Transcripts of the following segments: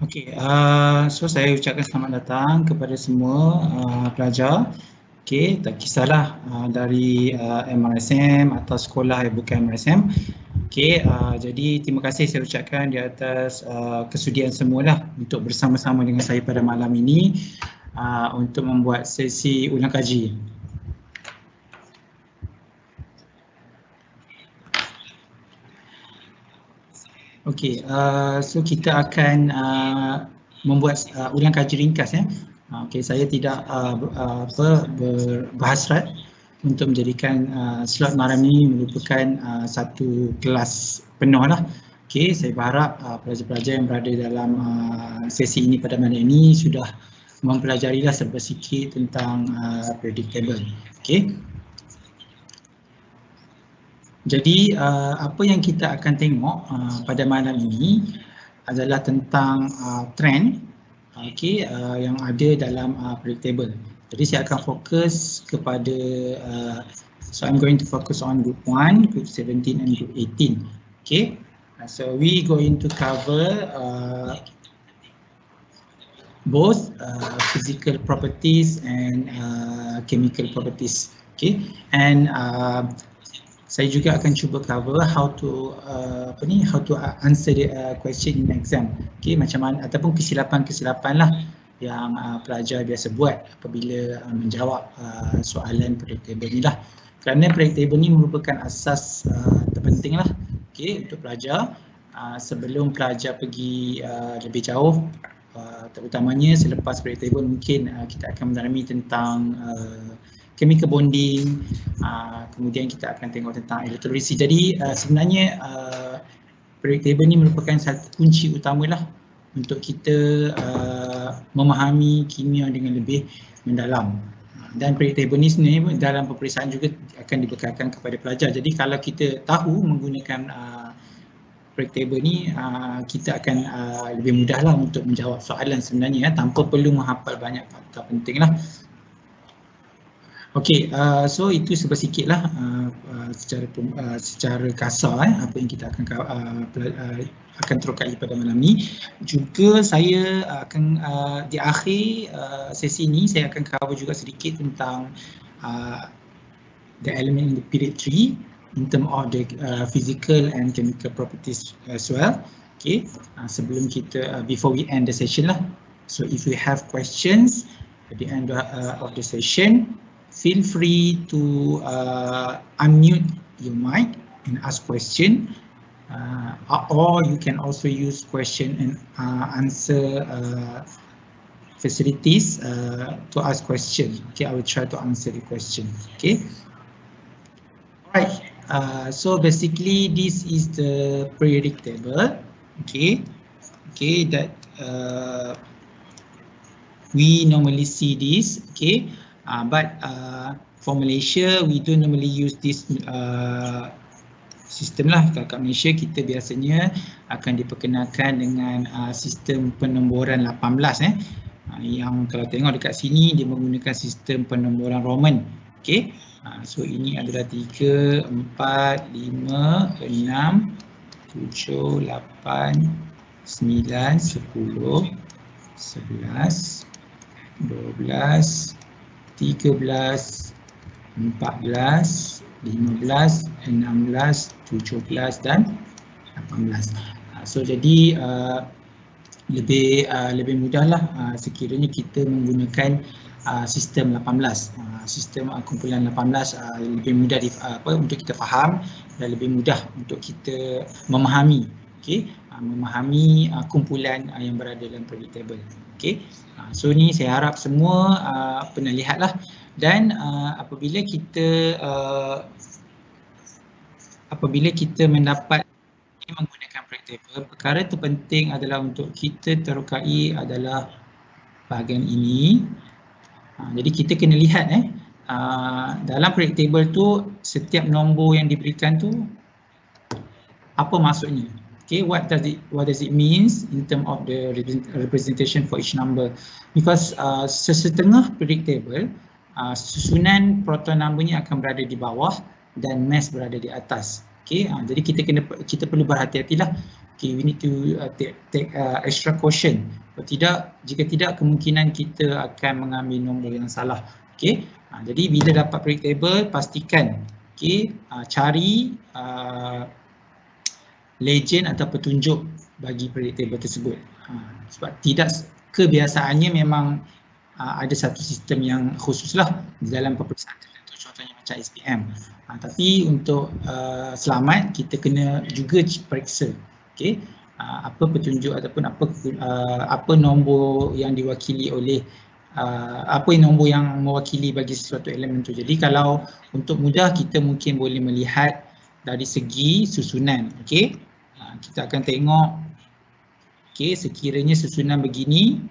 Okey, so saya ucapkan selamat datang kepada semua pelajar. Okey, tak kisahlah dari MRSM atau sekolah yang bukan MRSM. Okey, jadi terima kasih saya ucapkan di atas kesudian semualah untuk bersama-sama dengan saya pada malam ini untuk membuat sesi ulang kaji. Okey, so kita akan membuat ulang kaji ringkas ya. Okey, saya tidak berhasrat untuk menjadikan slot malam ini merupakan satu kelas penuh lah. Okey, saya berharap pelajar-pelajar yang berada dalam sesi ini pada malam ini sudah mempelajarilah serba sikit tentang periodic table. Okey. Jadi apa yang kita akan tengok pada malam ini adalah tentang trend yang ada dalam periodic table. Jadi saya akan fokus kepada so I'm going to focus on group 1, group 17 and group 18. Okay, so we going to cover both physical properties and chemical properties. Okay, and saya juga akan cuba cover how to answer the question in exam. Okay, macam mana ataupun kesilapan-kesilapan lah yang pelajar biasa buat apabila menjawab soalan periodic table ni lah. Kerana periodic table ni merupakan asas terpenting lah, okay, untuk pelajar sebelum pelajar pergi lebih jauh, terutamanya selepas periodic table mungkin kita akan mendalami tentang chemical bonding, kemudian kita akan tengok tentang elektrolisi. Jadi sebenarnya periodic table ni merupakan satu kunci utamalah untuk kita memahami kimia dengan lebih mendalam. Dan periodic table ni sebenarnya dalam peperiksaan juga akan dibekalkan kepada pelajar. Jadi kalau kita tahu menggunakan periodic table ni, kita akan lebih mudahlah untuk menjawab soalan sebenarnya tanpa perlu menghafal banyak fakta penting lah. Okey, so itu sedikitlah secara kasar apa yang kita akan terokai pada malam ni. Juga saya akan di akhir sesi ini saya akan cover juga sedikit tentang the element in the period tree in term of the physical and chemical properties as well. Okay, sebelum kita before we end the session lah. So if you have questions at the end of the session, feel free to unmute your mic and ask question, or you can also use question and answer facilities to ask question. Okay, I will try to answer the question. Okay. Alright. So basically, this is the periodic table. Okay. Okay, that we normally see this. Okay. But for Malaysia, we don't normally use this sistem lah. Kat Malaysia kita biasanya akan diperkenalkan dengan sistem penomboran 18 yang kalau tengok dekat sini dia menggunakan sistem penomboran Roman. Okay, so ini adalah 3, 4, 5, 6, 7, 8, 9, 10, 11, 12, 13, 14, 15, 16, 17 dan 18. So jadi lebih mudahlah sekiranya kita menggunakan sistem 18. Sistem kumpulan 18 lebih mudah untuk kita faham dan lebih mudah untuk kita memahami. Okay, memahami kumpulan yang berada dalam periodic table. Okay, so ni saya harap semua pernah lihat lah. Dan apabila kita mendapat menggunakan periodic table, perkara terpenting adalah untuk kita terokai adalah bahagian ini. Jadi kita kena lihat dalam periodic table tu setiap nombor yang diberikan tu apa maksudnya. Okay, what does it means in term of the representation for each number? Because sesetengah periodic table susunan proton numbernya akan berada di bawah dan mass berada di atas. Okay, jadi kita perlu berhati-hatilah Okay, we need to take extra caution. Jika tidak kemungkinan kita akan mengambil nombor yang salah. Okay, jadi bila dapat periodic table pastikan cari legend atau petunjuk bagi periodic table tersebut. Sebab tidak kebiasaannya memang ada satu sistem yang khususlah di dalam peperiksaan tertentu, contohnya macam SPM. Tapi untuk selamat kita kena juga periksa, okey, apa petunjuk ataupun apa nombor yang diwakili oleh apa nombor yang mewakili bagi sesuatu elemen tu. Jadi kalau untuk mudah kita mungkin boleh melihat dari segi susunan, okey. Kita akan tengok, okey, sekiranya susunan begini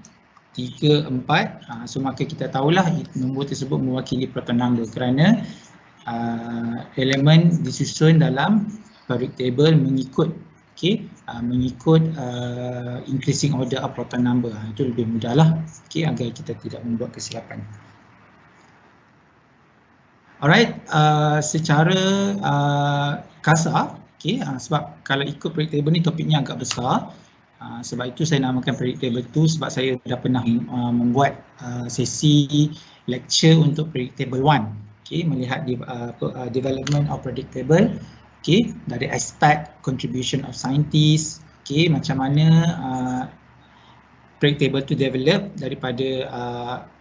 3, 4, so maka kita tahulah nombor tersebut mewakili proton number kerana elemen disusun dalam periodic table mengikut mengikut increasing order of proton number. Itu lebih mudahlah, agar kita tidak membuat kesilapan. Alright, secara kasar, sebab kalau ikut periodic table ni topiknya agak besar, sebab itu saya namakan periodic table tu, sebab saya dah pernah membuat sesi lecture untuk periodic table 1, melihat development of periodic table, dari aspek contribution of scientists, macam mana periodic table tu develop daripada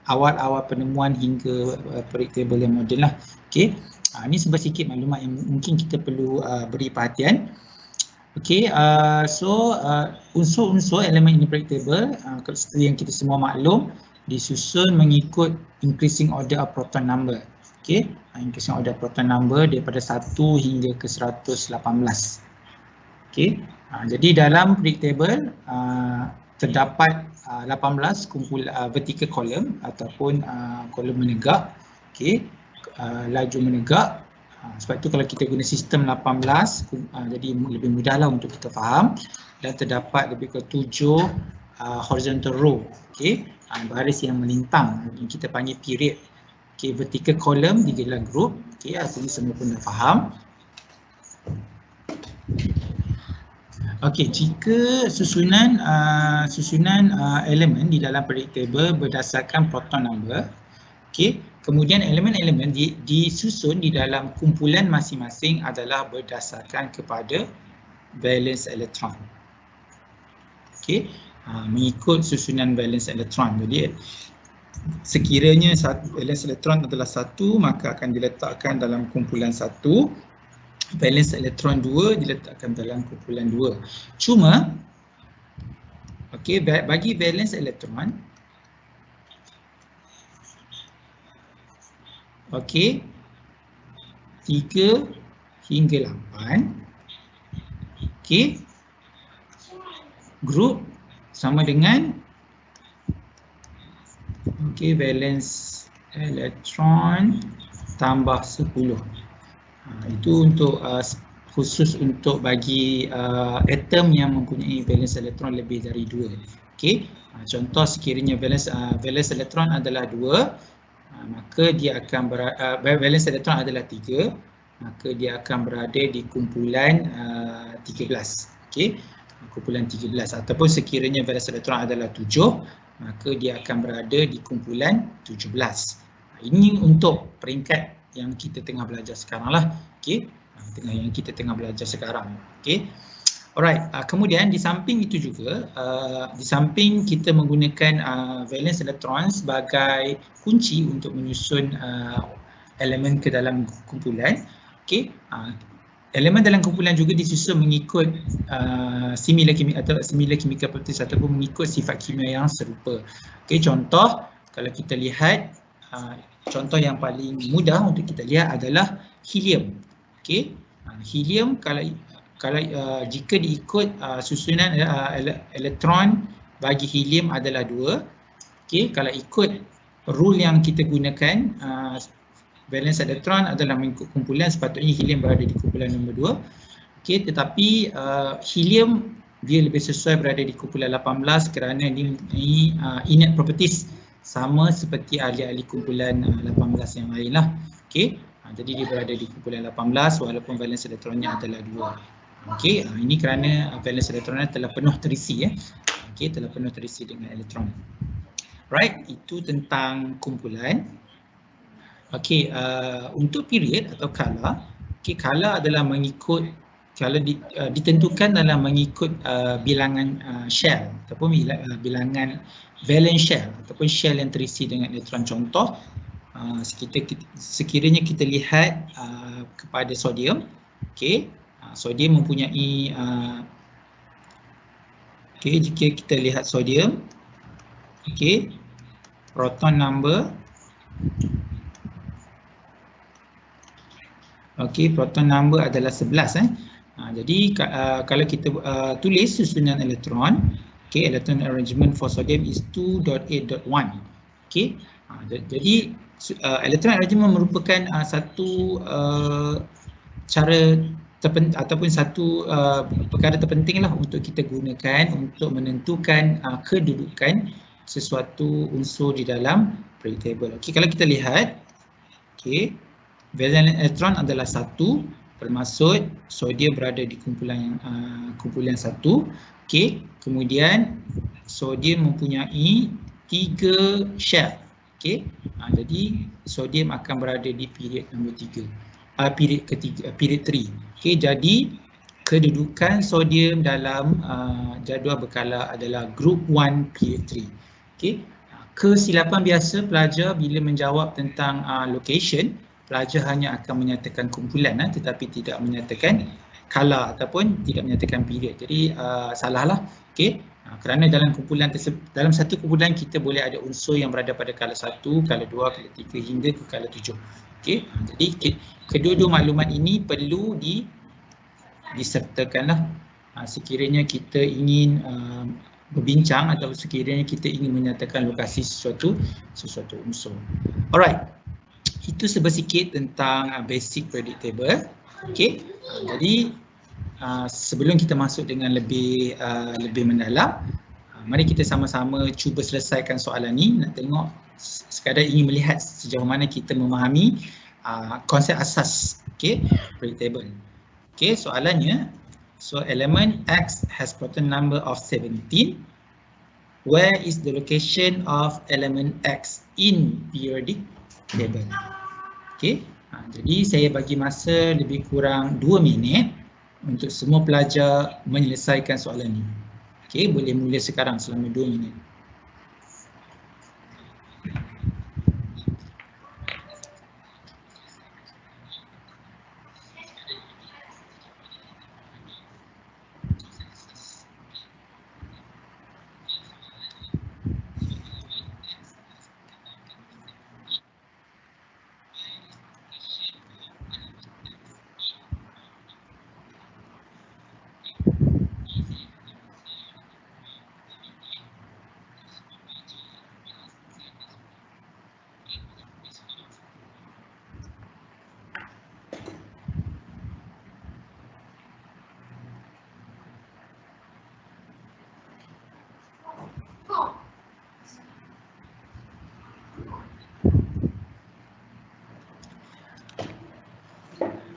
awal-awal penemuan hingga periodic table yang moden lah. Ini sedikit maklumat yang mungkin kita perlu beri perhatian. So unsur-unsur elemen ini periodic table seperti yang kita semua maklum disusun mengikut increasing order of proton number. Increasing order of proton number daripada 1 hingga ke 118. Jadi dalam periodic table terdapat 18 kumpul vertical column ataupun kolom menegak, laju menegak. Sebab itu kalau kita guna sistem 18, jadi lebih mudahlah untuk kita faham, dan terdapat lebih ke 7 horizontal row, baris yang melintang yang kita panggil period. Vertical column di dalam group, asli semua pun dah faham. Jika susunan elemen di dalam periodic table berdasarkan proton number, kemudian elemen-elemen disusun di dalam kumpulan masing-masing adalah berdasarkan kepada valence elektron. Mengikut susunan valence elektron. Jadi sekiranya valence elektron adalah 1, maka akan diletakkan dalam kumpulan 1. Valence elektron 2 diletakkan dalam kumpulan 2. Cuma bagi valence elektron, 3 hingga 8, grup sama dengan valence elektron tambah 10. Itu untuk khusus untuk bagi atom yang mempunyai valence elektron lebih dari 2. Contoh sekiranya valence elektron adalah 2, maka dia akan valence elektron adalah 3, maka dia akan berada di kumpulan 13. Kumpulan 13, ataupun sekiranya valence elektron adalah 7, maka dia akan berada di kumpulan 17. Ini untuk peringkat yang kita tengah belajar sekarang lah. Yang kita tengah belajar sekarang. Alright, kemudian di samping itu juga, di samping kita menggunakan valence elektron sebagai kunci untuk menyusun elemen ke dalam kumpulan, elemen dalam kumpulan juga disusun mengikut similar chemical properties ataupun mengikut sifat kimia yang serupa. Contoh, kalau kita lihat, contoh yang paling mudah untuk kita lihat adalah helium. Helium kalau jika diikut susunan elektron bagi helium adalah 2. Kalau ikut rule yang kita gunakan, valence elektron adalah mengikut kumpulan, sepatutnya helium berada di kumpulan nombor 2. Tetapi helium dia lebih sesuai berada di kumpulan 18 kerana dia mempunyai innate properties sama seperti ahli-ahli kumpulan 18 yang lain lah. Jadi dia berada di kumpulan 18 walaupun valence elektronnya adalah 2. Okey, ini kerana valence elektron telah penuh terisi Okey, telah penuh terisi dengan elektron. Right, itu tentang kumpulan. Okey, untuk period atau color, color adalah mengikut, kalau ditentukan dalam mengikut bilangan shell ataupun bilangan valence shell ataupun shell yang terisi dengan elektron. Contoh, sekiranya kita lihat kepada sodium, sodium mempunyai jika kita lihat sodium, proton number, proton number adalah 11 jadi kalau kita tulis susunan elektron, electron arrangement for sodium is 2.8.1. Jadi electron arrangement merupakan satu cara ataupun satu perkara terpenting lah untuk kita gunakan untuk menentukan kedudukan sesuatu unsur di dalam periodic table. Kalau kita lihat, valence elektron adalah 1, bermaksud sodium berada di kumpulan 1. Kemudian sodium mempunyai 3 shell. Jadi sodium akan berada di period nombor 3. Period 3. Jadi kedudukan sodium dalam jadual berkala adalah group 1 period 3. Kesilapan biasa pelajar bila menjawab tentang location, pelajar hanya akan menyatakan kumpulan tetapi tidak menyatakan color ataupun tidak menyatakan period. Jadi salahlah. Kerana dalam satu kumpulan kita boleh ada unsur yang berada pada color 1, color 2, color 3 hingga ke color 7. Jadi kedua-dua maklumat ini perlu disertakanlah sekiranya kita ingin berbincang atau sekiranya kita ingin menyatakan lokasi sesuatu unsur. Alright. Itu sebersikit tentang basic periodic table. Jadi sebelum kita masuk dengan lebih mendalam, mari kita sama-sama cuba selesaikan soalan ni. Nak tengok, sekadar ingin melihat sejauh mana kita memahami konsep asas periodic table. Soalannya, so element X has proton number of 17. Where is the location of element X in periodic table? Jadi saya bagi masa lebih kurang 2 minit untuk semua pelajar menyelesaikan soalan ni. Boleh mula sekarang selama 2 minit.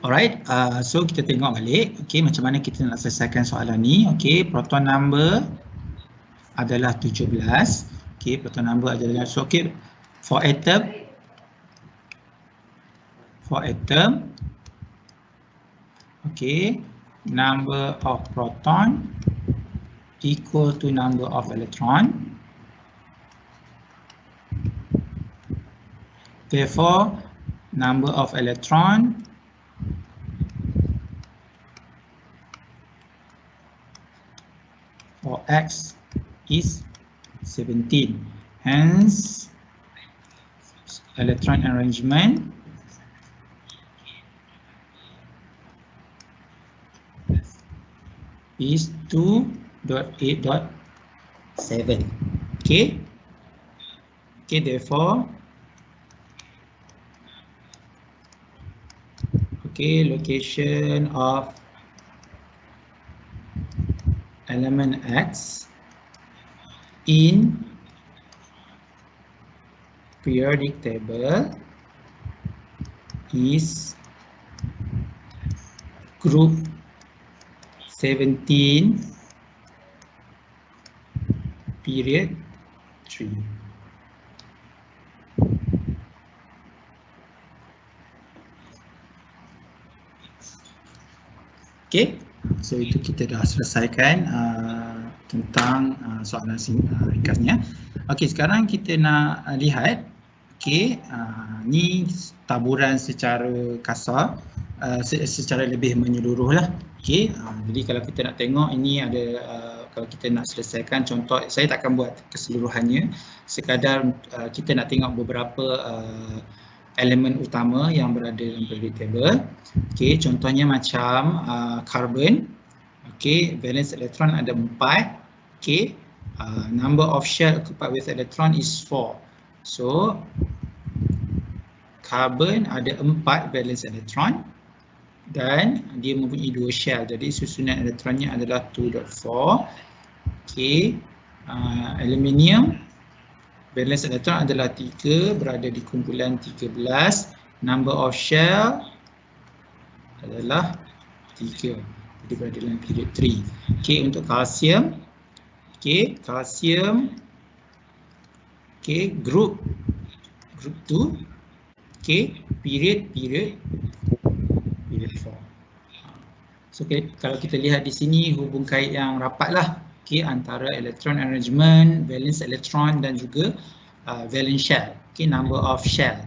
Alright, so kita tengok balik, macam mana kita nak selesaikan soalan ni. Proton number adalah 17. Proton number adalah, so for atom, number of proton equal to number of electron. Therefore, number of electron for X is 17. Hence, electron arrangement is 2.8.7. Therefore, location of element X in periodic table is group 17 period 3. Okay, so itu kita dah selesaikan tentang soalan ringkasnya. Okay, sekarang kita nak lihat, okay, ni taburan secara kasar, secara lebih menyeluruh lah. Okay, jadi kalau kita nak tengok ini ada, kalau kita nak selesaikan contoh, saya tak akan buat keseluruhannya, sekadar kita nak tengok beberapa elemen utama yang berada dalam periodic table. Okay, contohnya macam carbon. Okay, valence elektron ada 4. Okay, number of shell occupied with electron is 4. So carbon ada 4 valence elektron dan dia mempunyai 2 shell. Jadi susunan elektronnya adalah 2.4. Okay, aluminium valence elektron adalah 3, berada di kumpulan 13. Number of shell adalah 3, jadi berada dalam period 3. Okay, untuk kalsium, okay, kalsium, okay, group 2, okay, period 4. So okay, kalau kita lihat di sini hubung kait yang rapat lah, okay, antara electron arrangement, valence elektron dan juga valence shell. Okay, number of shell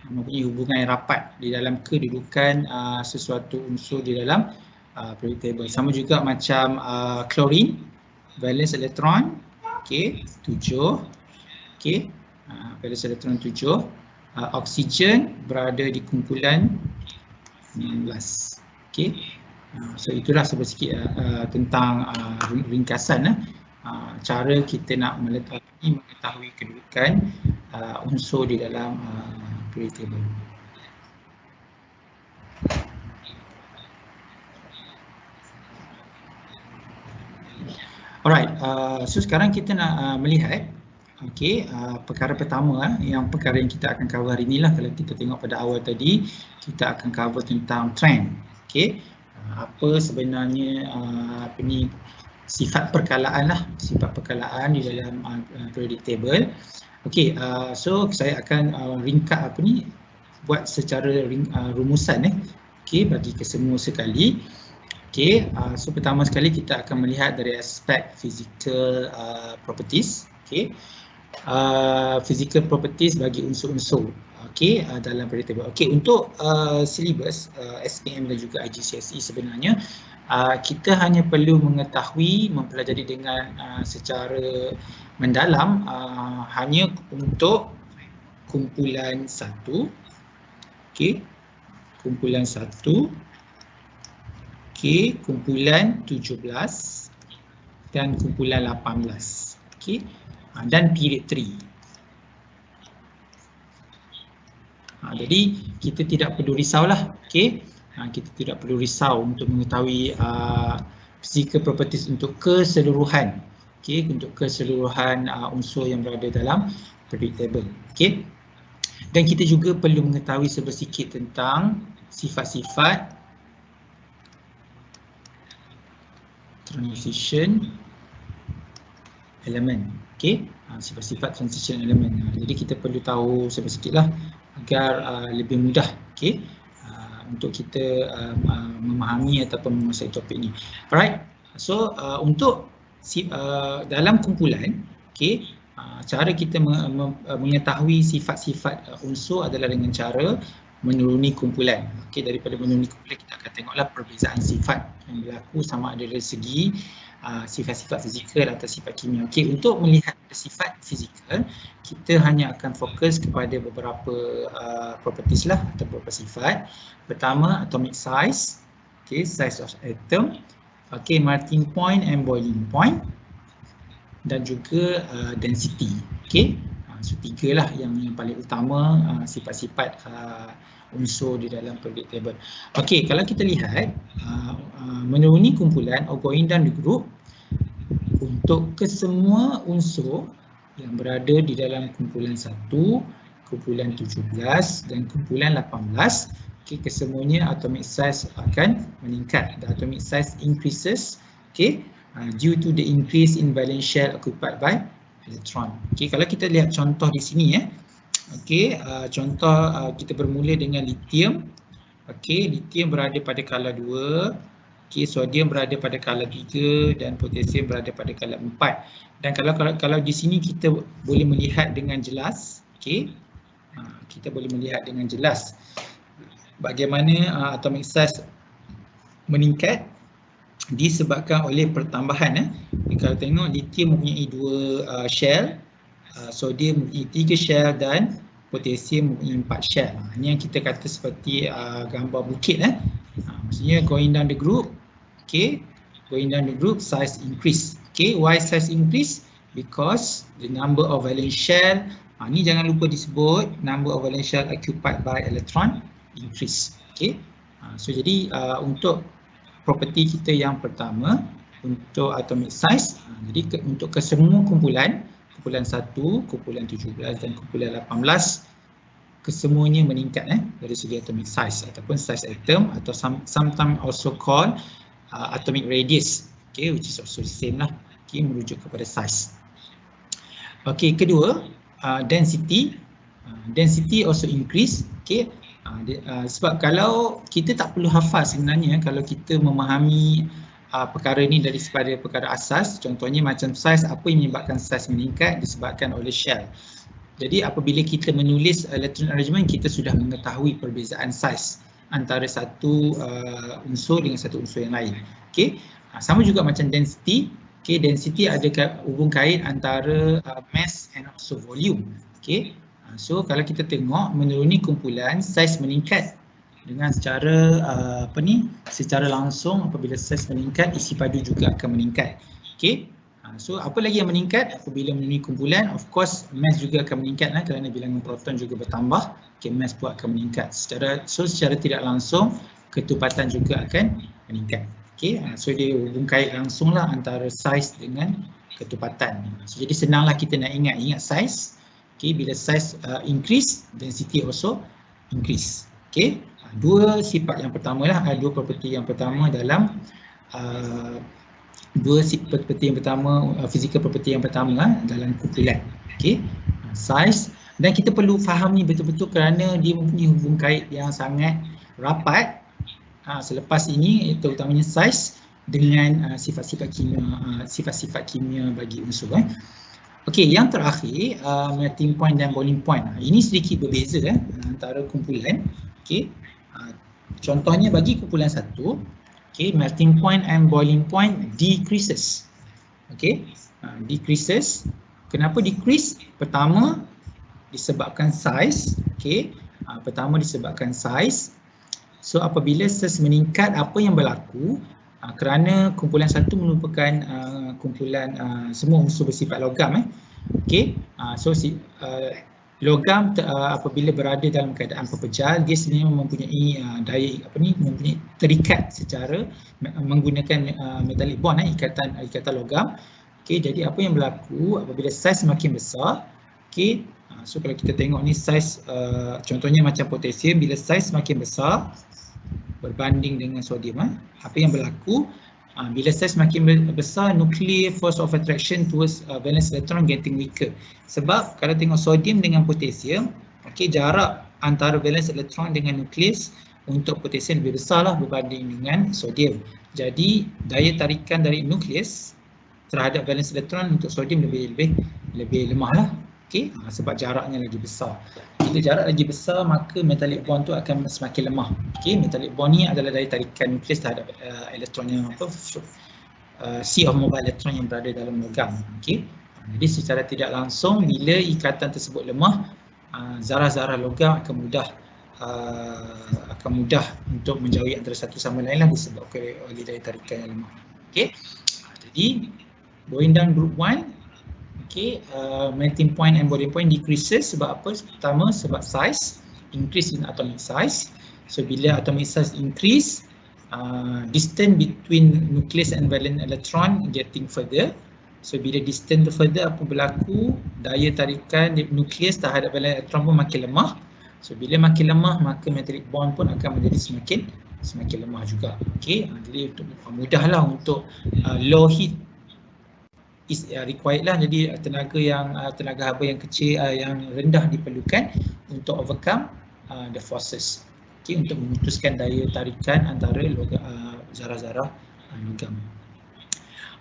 mempunyai hubungan yang rapat di dalam kedudukan sesuatu unsur di dalam periodic table. Sama juga macam chlorine, valence elektron, okay, 7, okay, valence elektron 7. Oksigen berada di kumpulan 19, okay. So itulah sedikit tentang ringkasan cara kita nak mengetahui kedudukan unsur di dalam periodic table. Alright, so sekarang kita nak melihat, okay, perkara pertama, yang perkara yang kita akan cover hari inilah. Kalau kita tengok pada awal tadi, kita akan cover tentang trend, okay. Apa sebenarnya sifat perkalaan lah, sifat perkalaan di dalam periodic table. Okay, so saya akan ringkas buat secara rumusan okay, bagi kesemua sekali. Okay, so pertama sekali kita akan melihat dari aspek physical properties, okay. Physical properties bagi unsur-unsur, okay, dalam periodic table. Okay, untuk silibus SPM dan juga IGCSE sebenarnya kita hanya perlu mengetahui, mempelajari dengan secara mendalam hanya untuk kumpulan 1, okay, kumpulan 1, okay, kumpulan 17 dan kumpulan 18, okay, dan period 3. Jadi kita tidak perlu risaulah, okay. Kita tidak perlu risau untuk mengetahui physical properties untuk keseluruhan, okay, untuk keseluruhan unsur yang berada dalam periodic table, okay. Dan kita juga perlu mengetahui sedikit tentang sifat-sifat transition element, okay, sifat-sifat transition element. Jadi kita perlu tahu sedikit lah agar lebih mudah, okay, untuk kita memahami ataupun menguasai topik ni. Alright, so untuk dalam kumpulan, okay, cara kita mengetahui sifat-sifat unsur adalah dengan cara menuruni kumpulan. Okay, daripada menuruni kumpulan kita akan tengoklah perbezaan sifat yang berlaku, sama ada dari segi sifat-sifat fizikal atau sifat kimia. Okay, untuk melihat sifat fizikal, kita hanya akan fokus kepada beberapa properties lah atau beberapa sifat. Pertama, atomic size, okay, size of atom, okay, melting point and boiling point, dan juga density, okay. So 3 lah yang paling utama sifat-sifat unsur di dalam periodic table. Okay, kalau kita lihat menuruni kumpulan or going down the group, untuk kesemua unsur yang berada di dalam kumpulan 1, kumpulan 17 dan kumpulan 18, okay, kesemuanya atomic size akan meningkat. The atomic size increases, okay, due to the increase in valence shell occupied by electron. Okay, kalau kita lihat contoh di sini okay, contoh kita bermula dengan lithium. Okay, lithium berada pada color 2, okay, sodium berada pada color 3 dan potasium berada pada color 4. Dan kalau di sini kita boleh melihat dengan jelas, okay, kita boleh melihat dengan jelas bagaimana atomic size meningkat disebabkan oleh pertambahan. Kalau tengok, lithium mempunyai 2 shell, sodium mempunyai 3 shell dan potasium mempunyai 4 shell. Ini yang kita kata seperti gambar bukit. Maksudnya going down the group, okay, going down the group, size increase. Okay, why size increase? Because the number of valence shell, ni jangan lupa disebut, number of valence shell occupied by electron increase. Okay, so jadi untuk property kita yang pertama untuk atomic size, jadi untuk kesemua kumpulan 1, kumpulan 17 dan kumpulan 18, kesemuanya meningkat dari segi atomic size ataupun size atom, atau sometimes also called atomic radius, okay, which is also the same lah, okay, merujuk kepada size. Okay, kedua, density. Density also increase, okay. Sebab kalau kita tak perlu hafal sebenarnya, kalau kita memahami perkara ni daripada perkara asas, contohnya macam size, apa yang menyebabkan size meningkat disebabkan oleh shell. Jadi apabila kita menulis electron arrangement, kita sudah mengetahui perbezaan size antara satu unsur dengan satu unsur yang lain. Okay. Sama juga macam density. Okay, density ada hubung kait antara mass and also volume. Okay. So kalau kita tengok menuruni kumpulan, size meningkat dengan secara secara langsung. Apabila size meningkat, isi padu juga akan meningkat. Okay. So apa lagi yang meningkat apabila menuruni kumpulan? Of course mass juga akan meningkat kerana bilangan proton juga bertambah. Okay, mass pun akan meningkat. Secara tidak langsung ketepatan juga akan meningkat. Okay, so dia hubung kait langsung lah antara size dengan ketepatan. So jadi senanglah kita nak ingat size. Okay, bila size increase, density also increase. Okay, dua sifat yang pertama lah, dua property yang pertama dalam physical property yang pertama dalam kumpulan. Okay, size. Dan kita perlu faham ni betul-betul kerana dia mempunyai hubung kait yang sangat rapat. Selepas ini, terutamanya size dengan sifat-sifat kimia bagi unsur. Okey, yang terakhir melting point dan boiling point. Ini sedikit berbeza antara kumpulan. Okey, contohnya bagi kumpulan 1, okey, melting point and boiling point decreases. Okey, decreases. Kenapa decrease? Pertama disebabkan size. Okey, pertama disebabkan size. So apabila size meningkat, apa yang berlaku? Kerana kumpulan 1 merupakan kumpulan semua unsur bersifat logam. Okay. So logam apabila berada dalam keadaan pepejal, dia sebenarnya mempunyai mempunyai terikat secara menggunakan metallic bond, ikatan logam. Okay, jadi apa yang berlaku apabila saiz semakin besar, okay, so kalau kita tengok ni saiz contohnya macam potasium, bila saiz semakin besar berbanding dengan sodium, apa yang berlaku? Bila saiz semakin besar, nuclear force of attraction towards valence electron getting weaker. Sebab kalau tengok sodium dengan potasium, okay, jarak antara valence electron dengan nukleus untuk potasium lebih besar lah berbanding dengan sodium. Jadi daya tarikan dari nukleus terhadap valence electron untuk sodium lebih lemah lah. Okay, sebab jaraknya lagi besar. Bila jarak lagi besar, maka metallic bond tu akan semakin lemah. Okay, metallic bond ni adalah daya tarikan nukleus terhadap elektron yang sea of mobile electron yang berada dalam logam. Okay, jadi secara tidak langsung bila ikatan tersebut lemah, zarah-zarah logam akan mudah untuk menjauhi antara satu sama lain lah disebabkan oleh daya tarikan yang lemah. Okay, jadi going down group 1. Okay, melting point and boiling point decreases sebab apa? Pertama sebab size, increase in atomic size. So bila atomic size increase, distance between nucleus and valence electron getting further. So bila distance further, apa berlaku? Daya tarikan nukleus terhadap valence electron pun makin lemah. So bila makin lemah maka metallic bond pun akan menjadi semakin lemah juga. Okey, jadi untuk mudahlah untuk low heat is required lah, jadi tenaga haba yang kecil yang rendah diperlukan untuk overcome the forces. Okey, untuk memutuskan daya tarikan antara zarah-zarah logam.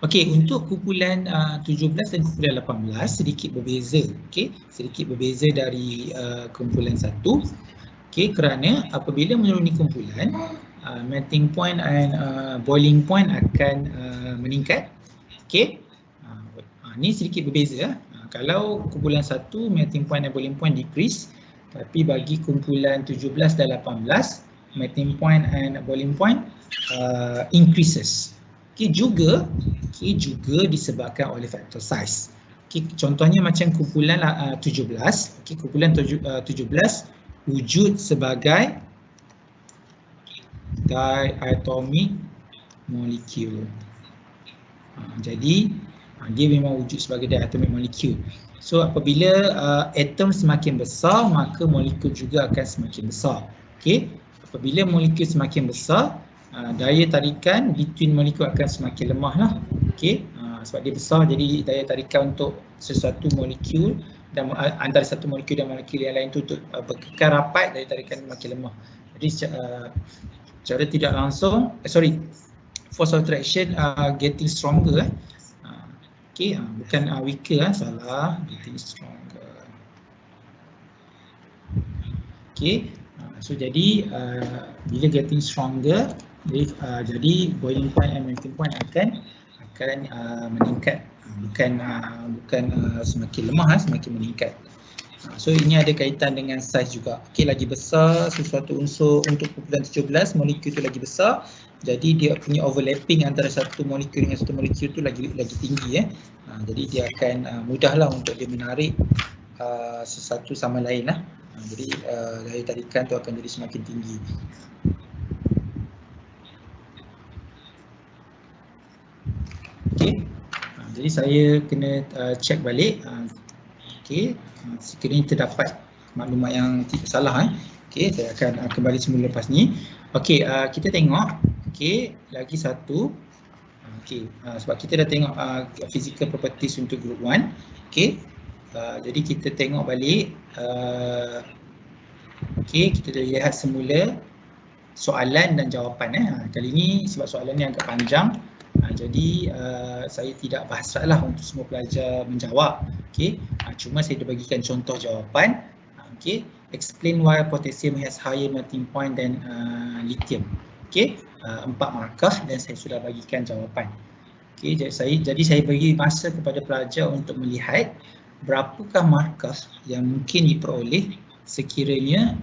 Okey, untuk kumpulan 17 dan kumpulan 18 sedikit berbeza. Okey, sedikit berbeza dari kumpulan 1. Okey, kerana apabila menuruni kumpulan, melting point and boiling point akan meningkat. Okey. Ni sedikit berbeza. Kalau kumpulan 1 melting point dan boiling point decrease, tapi bagi kumpulan 17 dan 18 melting point and boiling point increases. Okey, juga disebabkan oleh faktor size. Okey, contohnya macam kumpulan 17. Okey, kumpulan 17 wujud sebagai diatomic molecule. Jadi dia memang wujud sebagai diatomic molecule. So apabila atom semakin besar maka molekul juga akan semakin besar. Okey, apabila molekul semakin besar, daya tarikan between molekul akan semakin lemah lah. Okey, sebab dia besar jadi daya tarikan untuk sesuatu molekul dan antara satu molekul dan molekul yang lain tu untuk berkekal rapat, daya tarikan makin lemah. Jadi secara tidak langsung, force of attraction getting stronger. Okey, bukan weaker, salah, getting stronger. Okey, so jadi bila getting stronger, jadi boiling point and melting point akan meningkat, bukan semakin lemah, semakin meningkat. So ini ada kaitan dengan saiz juga. Okey, lagi besar sesuatu unsur untuk kumpulan 17, molekul tu lagi besar. Jadi dia punya overlapping antara satu molekul dengan satu molekul tu lagi tinggi. Jadi dia akan mudahlah untuk dia menarik sesuatu sama lain lah. Jadi daya tarikan tu akan jadi semakin tinggi. Okey, jadi saya kena check balik. Okey, sekiranya terdapat maklumat yang salah. Okey, saya akan kembali semula lepas ni. Okey, kita tengok. Okey, lagi satu. Okey, sebab kita dah tengok physical properties untuk group 1. Okey, jadi kita tengok balik. Okey, kita dah lihat semula soalan dan jawapan. Kali ni sebab soalan ni agak panjang, jadi saya tidak berhasratlah untuk semua pelajar menjawab. Okey, cuma saya dah bagikan contoh jawapan. Okey, explain why potassium has higher melting point than lithium. Okey, 4 markah dan saya sudah bagikan jawapan. Okey, jadi saya bagi masa kepada pelajar untuk melihat berapakah markah yang mungkin diperoleh sekiranya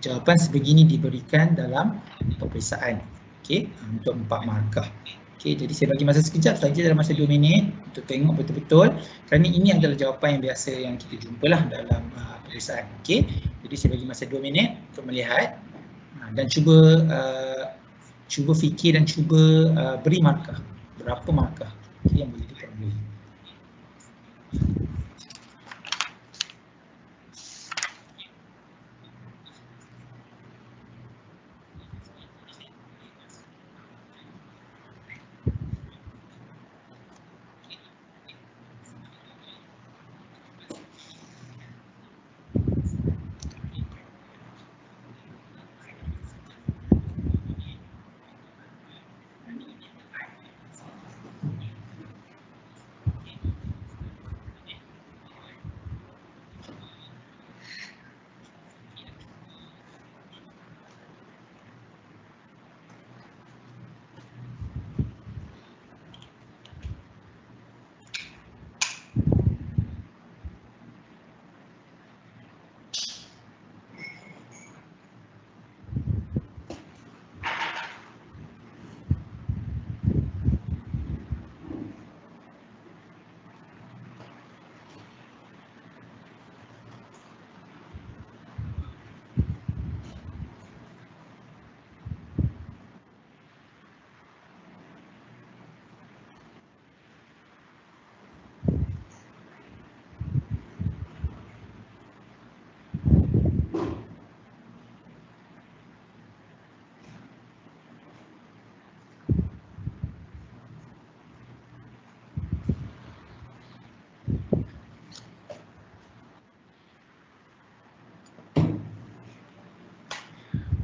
jawapan sebegini diberikan dalam peperiksaan. Okey, untuk 4 markah. Okey, jadi saya bagi masa sekejap saja dalam masa 2 minit untuk tengok betul-betul, kerana ini adalah jawapan yang biasa yang kita jumpalah dalam peperiksaan. Okey, jadi saya bagi masa 2 minit untuk melihat dan cuba fikir dan cuba beri markah. Berapa markah yang boleh diperoleh.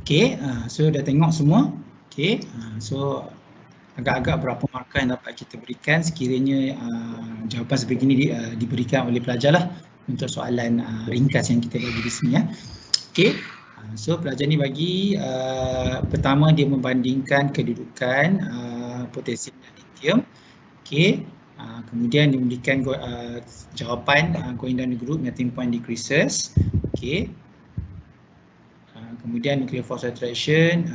Okay, so dah tengok semua. Okay, so agak-agak berapa markah yang dapat kita berikan sekiranya jawapan sebegini diberikan oleh pelajar lah untuk soalan ringkas yang kita bagi di sini ya. Okay, so pelajar ni bagi pertama dia membandingkan kedudukan potasium dan lithium. Okay, kemudian dia memberikan jawapan going down the group, melting point decreases. Okay, kemudian nuclear force attraction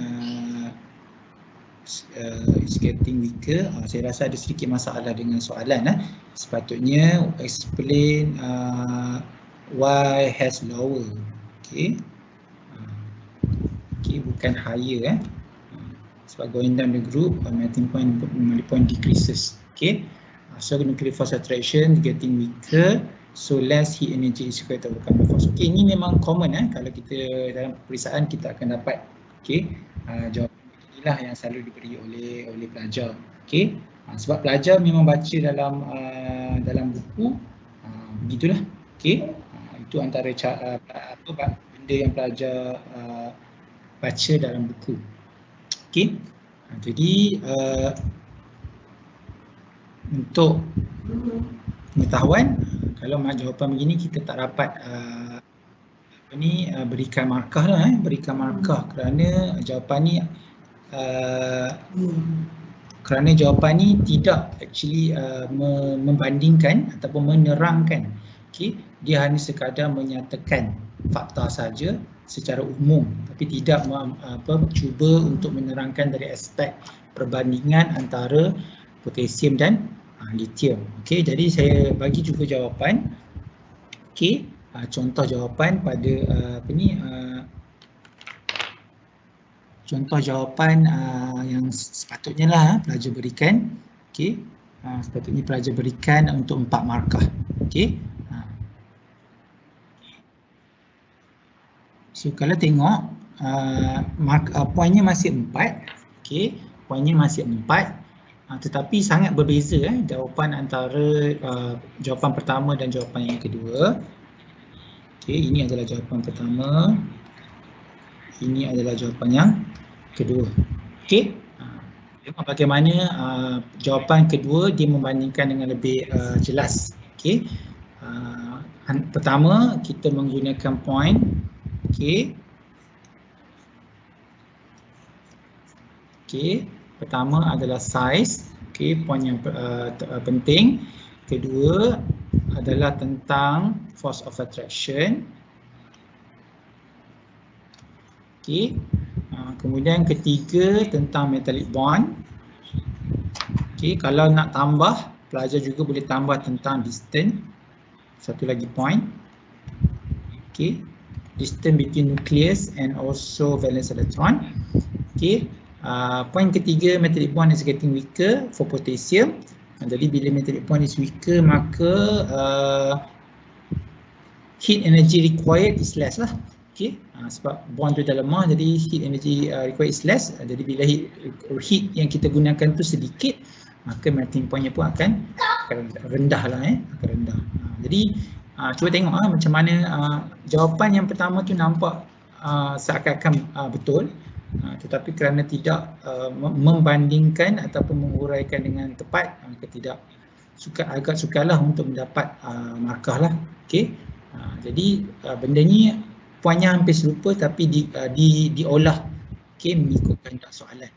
is getting weaker. Saya rasa ada sedikit masalah dengan soalan. Sepatutnya explain why has lower. Okay, bukan higher sebab going down the group melting point decreases. Okay, so nuclear force attraction getting weaker, so less heat energy is required to overcome the force. Okay, ini memang common kalau kita dalam peperiksaan kita akan dapat. Okay, jawapan inilah yang selalu diberi oleh pelajar. Okay, sebab pelajar memang baca dalam buku, begitulah. Okay, itu antara benda yang pelajar baca dalam buku. Okay, jadi untuk pengetahuan, kalau jawapan begini kita tak dapat berikan markah lah, berikan markah kerana jawapan ni tidak actually membandingkan ataupun menerangkan. Okay, dia hanya sekadar menyatakan fakta saja secara umum, tapi tidak cuba untuk menerangkan dari aspek perbandingan antara potasium dan lithium. Okay, jadi saya bagi juga jawapan. Okay, contoh jawapan pada contoh jawapan yang sepatutnya lah pelajar berikan. Okay, sepatutnya pelajar berikan untuk 4 markah. Okay, so kalau tengok poinnya masih 4. Okay, poinnya masih 4, tetapi sangat berbeza jawapan antara jawapan pertama dan jawapan yang kedua. Okay, ini adalah jawapan pertama, ini adalah jawapan yang kedua. Okay, tengok bagaimana jawapan kedua dia membandingkan dengan lebih jelas. Okay, pertama kita menggunakan point. Okay, pertama adalah size. Okay, poin yang penting. Kedua adalah tentang force of attraction. Okay, kemudian ketiga tentang metallic bond. Okay, kalau nak tambah, pelajar juga boleh tambah tentang distance. Satu lagi point. Okay, distance between nucleus and also valence electron. Okay, point ketiga, metallic bond is getting weaker for potassium. Jadi bila metallic bond is weaker, maka heat energy required is less lah. Okay, sebab bond tu dah lemah, jadi heat energy required is less. Jadi bila heat yang kita gunakan tu sedikit, maka melting pointnya pun akan rendah lah, akan rendah. Jadi cuba tengok macam mana jawapan yang pertama tu nampak seakan-akan betul, tetapi kerana tidak membandingkan ataupun menguraikan dengan tepat, maka tidak agak sukarlah untuk mendapat markah lah. Okay, jadi benda ni poinnya hampir serupa tapi diolah, okay, mengikut kehendak soalan.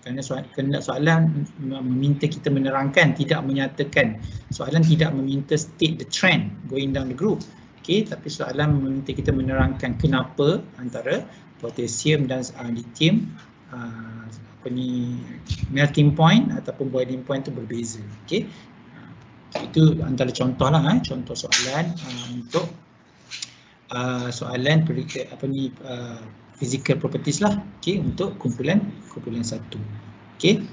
Kerana kehendak soalan meminta kita menerangkan, tidak menyatakan. Soalan tidak meminta state the trend going down the group. Okay, tapi soalan meminta kita menerangkan kenapa antara potasium dan lithium melting point ataupun boiling point itu berbeza. Okay, itu antara contoh lah, contoh soalan untuk soalan physical properties lah. Okay, untuk kumpulan 1. Okay.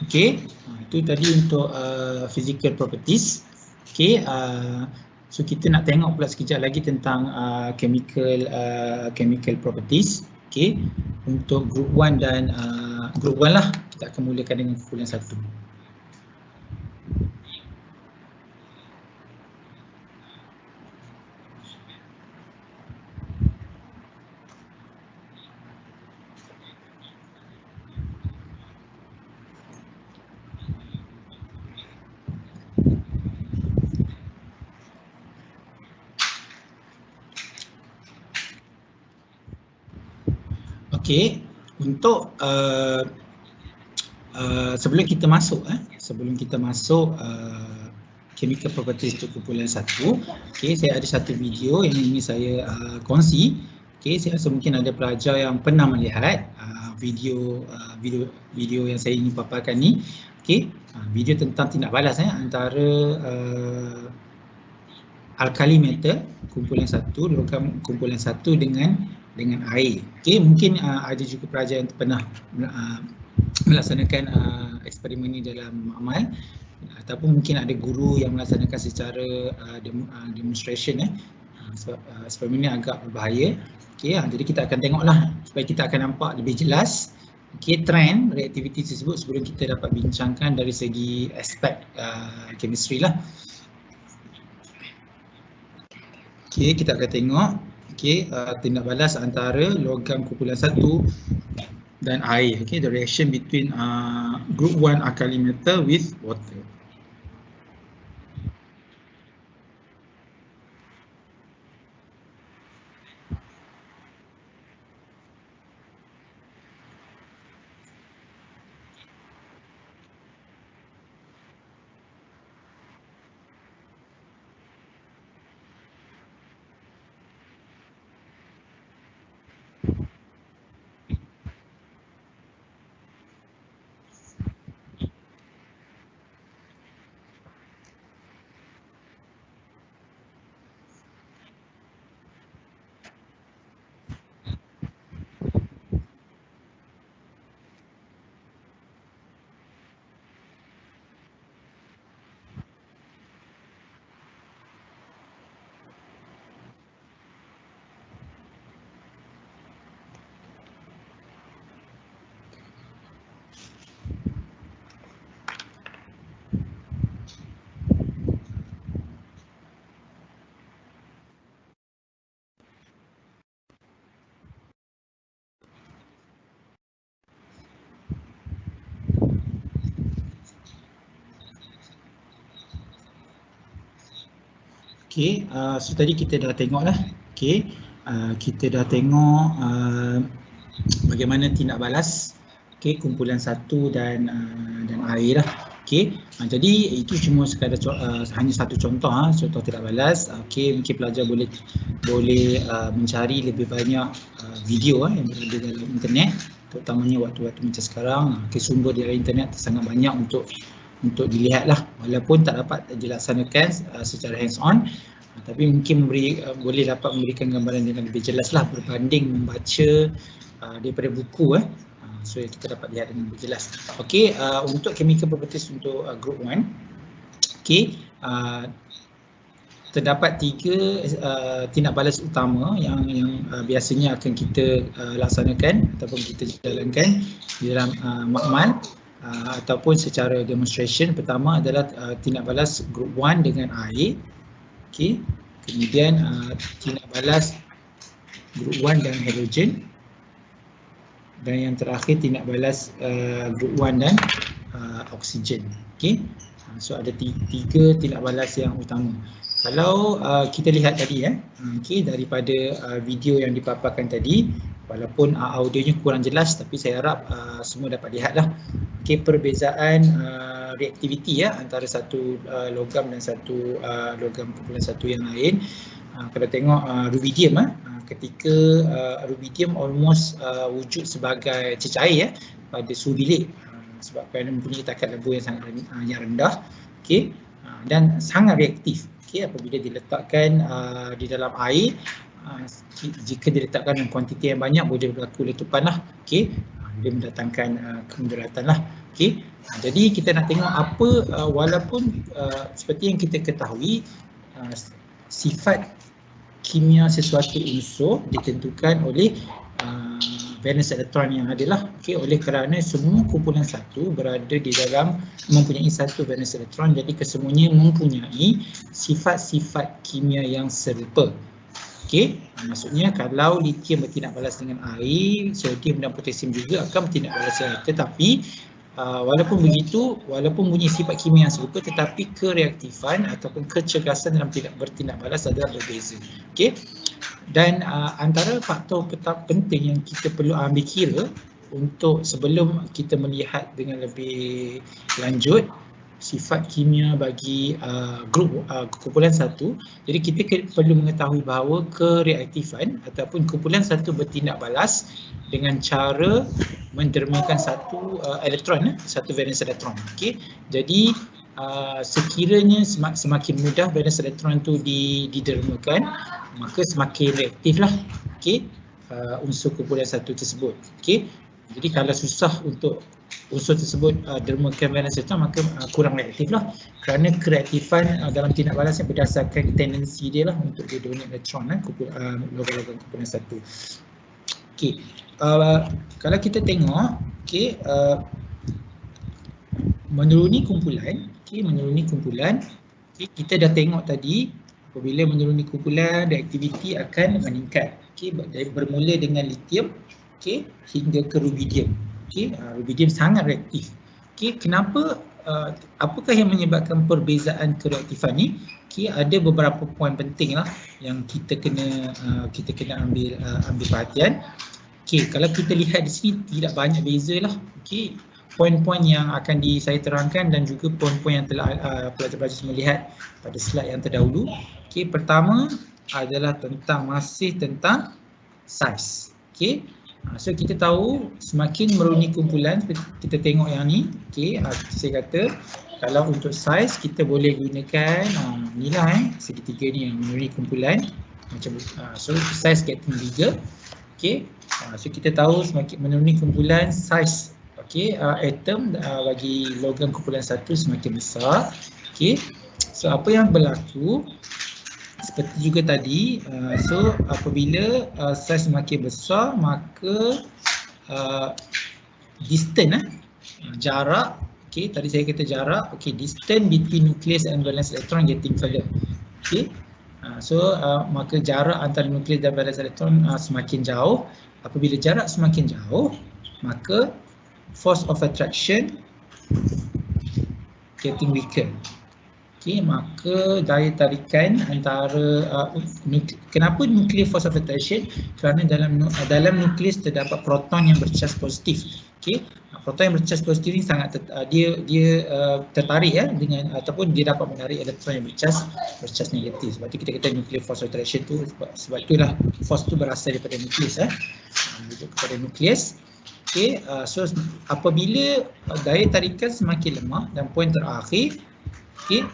Okay, itu tadi untuk physical properties. Okay, so kita nak tengok pula sekejap lagi tentang chemical properties. Okay, untuk group 1 dan group 1 lah, kita akan mulakan dengan kumpulan 1. Okey, untuk sebelum kita masuk chemical properties untuk kumpulan 1, okey, saya ada satu video yang ingin saya kongsi. Okey, saya rasa mungkin ada pelajar yang pernah melihat video yang saya ingin paparkan ni. Okey, video tentang tindak balas antara alkali metal kumpulan 1, logam kumpulan 1 dengan air. Okey, mungkin ada juga pelajar yang pernah melaksanakan eksperimen ini dalam amal, ataupun mungkin ada guru yang melaksanakan secara demonstration sebab eksperimen ini agak berbahaya. Okey, jadi kita akan tengoklah supaya kita akan nampak lebih jelas trend reaktiviti tersebut sebelum kita dapat bincangkan dari segi aspek chemistry lah. Okey, kita akan tengok tindak balas antara logam kumpulan 1 dan air. Okay, the reaction between group 1 alkali metal with water. Okey, so tadi kita dah tengok lah. Okey, kita dah tengok bagaimana tindak balas kumpulan 1 dan air lah. Okey, jadi itu cuma sekadar hanya satu contoh contoh tindak balas. Okey, mungkin pelajar boleh mencari lebih banyak video yang berada dalam internet, terutamanya waktu-waktu macam sekarang. Sumber di internet sangat banyak untuk dilihat lah, walaupun tak dapat dilaksanakan secara hands on, tapi mungkin boleh dapat memberikan gambaran yang lebih jelas lah berbanding membaca daripada buku. So kita dapat lihat dengan lebih jelas. Okey, untuk chemical properties untuk group 1, okey, terdapat 3 tindak balas utama yang biasanya akan kita laksanakan ataupun kita jalankan di dalam makmal ataupun secara demonstration. Pertama adalah tindak balas group 1 dengan air. Okey, kemudian tindak balas group 1 dengan hidrogen, dan yang terakhir tindak balas group 1 dan oksigen. Okey, so ada 3 tindak balas yang utama. Kalau kita lihat tadi daripada video yang dipaparkan tadi, walaupun audionya kurang jelas, tapi saya harap semua dapat lihatlah perbezaan reaktiviti antara satu logam dan satu logam kumpulan 1 yang lain. Kalau tengok rubidium, ketika rubidium almost wujud sebagai cecair pada suhu bilik, sebab kerana mempunyai takar lebu yang sangat rendah, dan sangat reaktif. Apabila diletakkan di dalam air, jika diletakkan dalam kuantiti yang banyak, boleh berlaku letupan lah. Dia mendatangkan kemudaratan lah. Jadi kita nak tengok apa, walaupun seperti yang kita ketahui, sifat kimia sesuatu unsur ditentukan oleh valence elektron yang adalah, okey, oleh kerana semua kumpulan satu berada di dalam mempunyai satu valence elektron, jadi kesemuanya mempunyai sifat-sifat kimia yang serupa. Okey, maksudnya kalau litium bertindak balas dengan air, sodium dan potasium juga akan bertindak balas dengan air. Tetapi walaupun begitu, walaupun punya sifat kimia yang serupa, tetapi kereaktifan ataupun kecergasan dalam bertindak balas adalah berbeza. Okey. Dan antara faktor penting yang kita perlu ambil kira untuk sebelum kita melihat dengan lebih lanjut sifat kimia bagi grup kumpulan satu, jadi kita perlu mengetahui bahawa kereaktifan ataupun kumpulan satu bertindak balas dengan cara mendermakan satu elektron, satu valence elektron. Okey, jadi sekiranya semakin mudah valence elektron itu didermakan, maka semakin reaktif lah, okey, unsur kumpulan satu tersebut. Okey, jadi kalau susah untuk unsur tersebut dermakan valence elektron, maka kurang reaktif lah, kerana kereaktifan dalam tindak balas yang berdasarkan tendensi dia lah untuk dia donate elektron logam-logam kumpulan satu. Okey, kalau kita tengok, okey, menuruni kumpulan, kita dah tengok tadi apabila menuruni kumpulan reaktiviti akan meningkat, okey, bermula dengan litium, okey, hingga ke rubidium. Okey, rubidium sangat reaktif. Okey, kenapa, apakah yang menyebabkan perbezaan kereaktifan ni? Okey, ada beberapa poin penting lah yang kita kena ambil perhatian. Okey, kalau kita lihat di sini tidak banyak beza lah. Okey, poin-poin yang akan saya terangkan dan juga poin-poin yang telah pelajar-pelajar semua lihat pada slide yang terdahulu. Okey, pertama adalah masih tentang saiz. Okey, so kita tahu semakin meruni kumpulan, kita tengok yang ni. Okey, saya kata kalau untuk saiz kita boleh gunakan nilai segitiga ni yang meruni kumpulan macam so saiz getting bigger. Okey, so kita tahu semakin menuruni kumpulan saiz, okey, atom bagi logam kumpulan satu semakin besar. Okey, so apa yang berlaku seperti juga tadi, so apabila saiz semakin besar, maka distance, jarak, okey, tadi saya kata jarak, okey, distance between nucleus and valence electron getting further. Okey, so maka jarak antara nukleus dan valence elektron semakin jauh. Apabila jarak semakin jauh, maka force of attraction getting weaker. Okey, maka daya tarikan antara kenapa nuclear force of attraction? Kerana dalam nukleus terdapat proton yang bercas positif. Okey, proton yang bercas positif ni sangat dia tertarik dengan ataupun dia dapat menarik elektron yang bercas negatif. Sebab tu kita kata nuclear force of attraction tu, sebab itulah force tu berasal daripada nukleus, kepada nukleus. Okey, so apabila daya tarikan semakin lemah, dan poin terakhir, okey,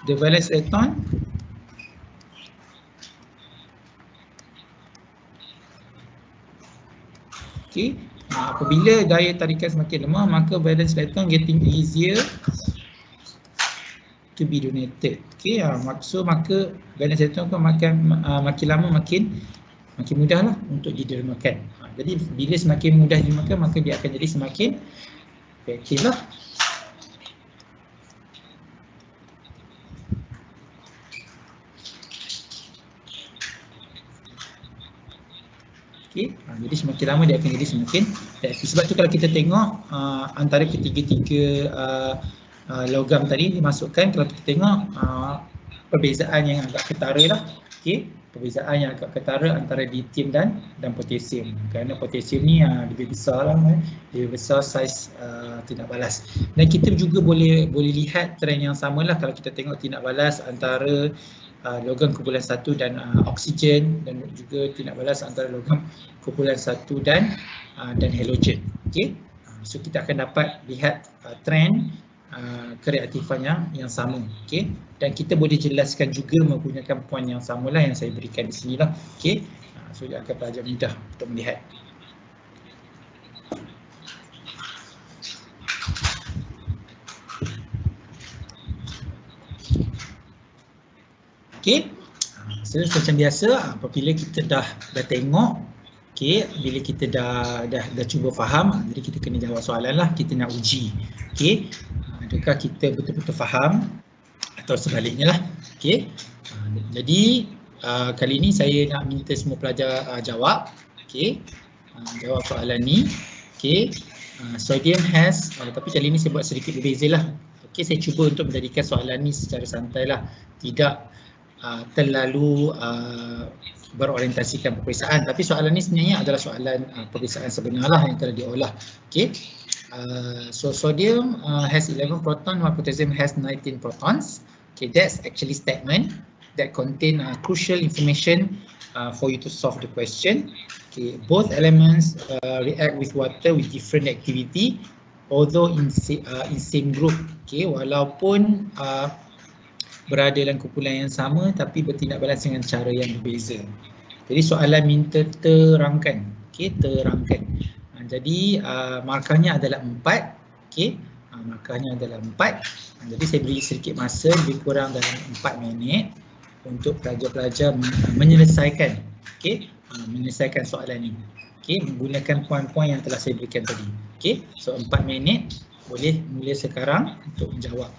the valence electron okey, apabila daya tarikan semakin lemah, maka valence electron getting easier to be donated. Okey, maka valence electron makin lama makin mudah lah untuk didermakan. Jadi bila semakin mudah didermakan, maka dia akan jadi semakin efektif lah. Okay. Jadi semakin lama dia akan jadi semakin efektif. Sebab tu kalau kita tengok antara ketiga-tiga logam tadi dimasukkan, kalau kita tengok perbezaan yang agak ketara lah. Okay. Perbezaan yang agak ketara antara litium dan potasium, kerana potasium ni lebih besar lah, lebih besar saiz tindak balas. Dan kita juga boleh lihat trend yang sama lah kalau kita tengok tindak balas antara logam kumpulan satu dan oksigen, dan juga tindak balas antara logam kumpulan satu dan halogen. Okay. So kita akan dapat lihat trend kereaktifan yang sama. Okay. Dan kita boleh jelaskan juga menggunakan poin yang samalah yang saya berikan di sini lah. Okay. So dia akan pelajar mudah untuk melihat. Okay. So macam biasa, apabila kita dah tengok, Okay, bila kita dah cuba faham, jadi kita kena jawab soalan lah, kita nak uji. Okay, adakah kita betul-betul faham atau sebaliknya lah. Okay, jadi kali ini saya nak minta semua pelajar jawab. Okay, jawab soalan ni. Okay, sodium has, tapi kali ini saya buat sedikit berbeza lah. Okay, saya cuba untuk menjadikan soalan ni secara santai lah, tidak terlalu berorientasikan peperiksaan, tapi soalan ni sebenarnya adalah soalan peperiksaan sebenar lah yang telah diolah. Okay, so sodium has 11 proton while potassium has 19 protons. Okay, that's actually statement that contain crucial information for you to solve the question. Okay, both elements react with water with different activity, although in same group. Okay, walaupun berada dalam kumpulan yang sama tapi bertindak balas dengan cara yang berbeza. Jadi soalan minta terangkan. Okay, terangkan. Jadi markahnya adalah 4. Okay, markahnya adalah 4. Jadi saya beri sedikit masa lebih kurang dalam 4 minit untuk pelajar-pelajar menyelesaikan. Okay, menyelesaikan soalan ini. Okay, menggunakan poin-poin yang telah saya berikan tadi. Okay, so 4 minit boleh mula sekarang untuk menjawab.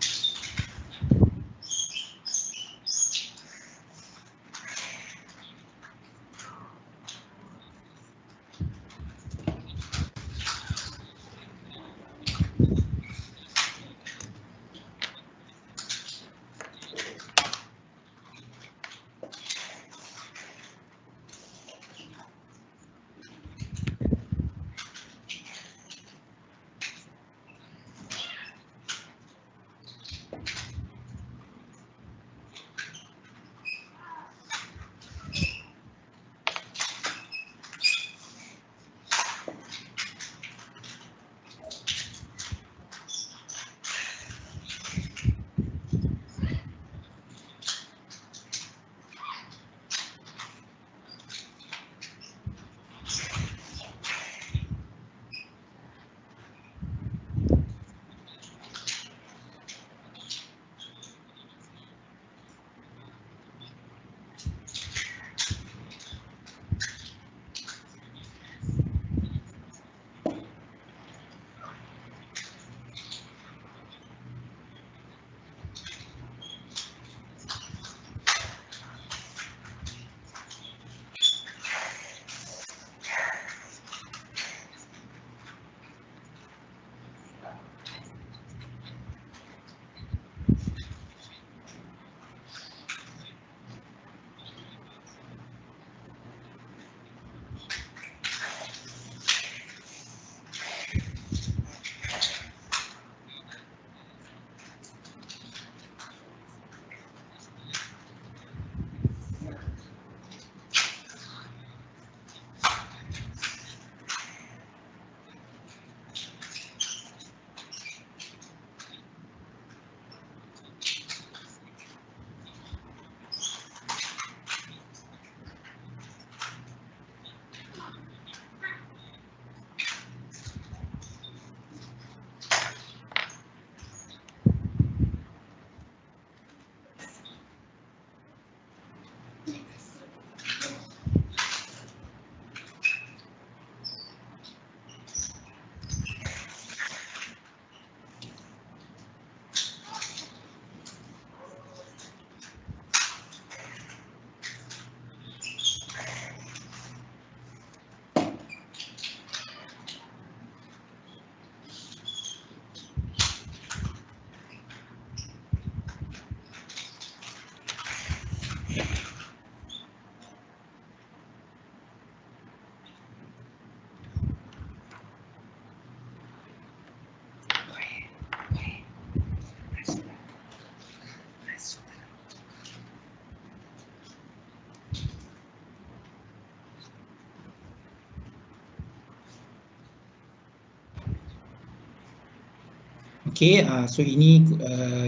Okay, so ini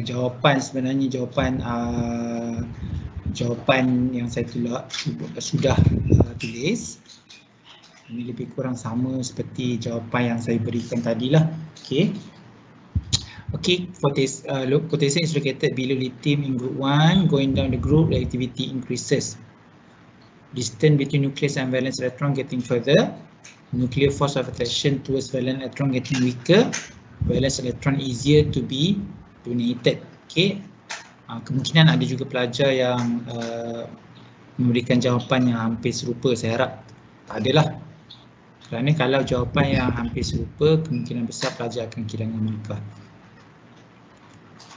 jawapan sebenarnya jawapan yang saya sudah tulis. Ini lebih kurang sama seperti jawapan yang saya berikan tadi lah. Okay. Okay, potassium is located below lithium in group 1, going down the group, the activity increases. distance between nucleus and valence electron getting further, nuclear force of attraction towards valence electron getting weaker, valence electron easier to be donated. Okay, kemungkinan ada juga pelajar yang memberikan jawapan yang hampir serupa. Saya harap tak adalah, kerana kalau jawapan yang hampir serupa, kemungkinan besar pelajar akan kehilangan markah.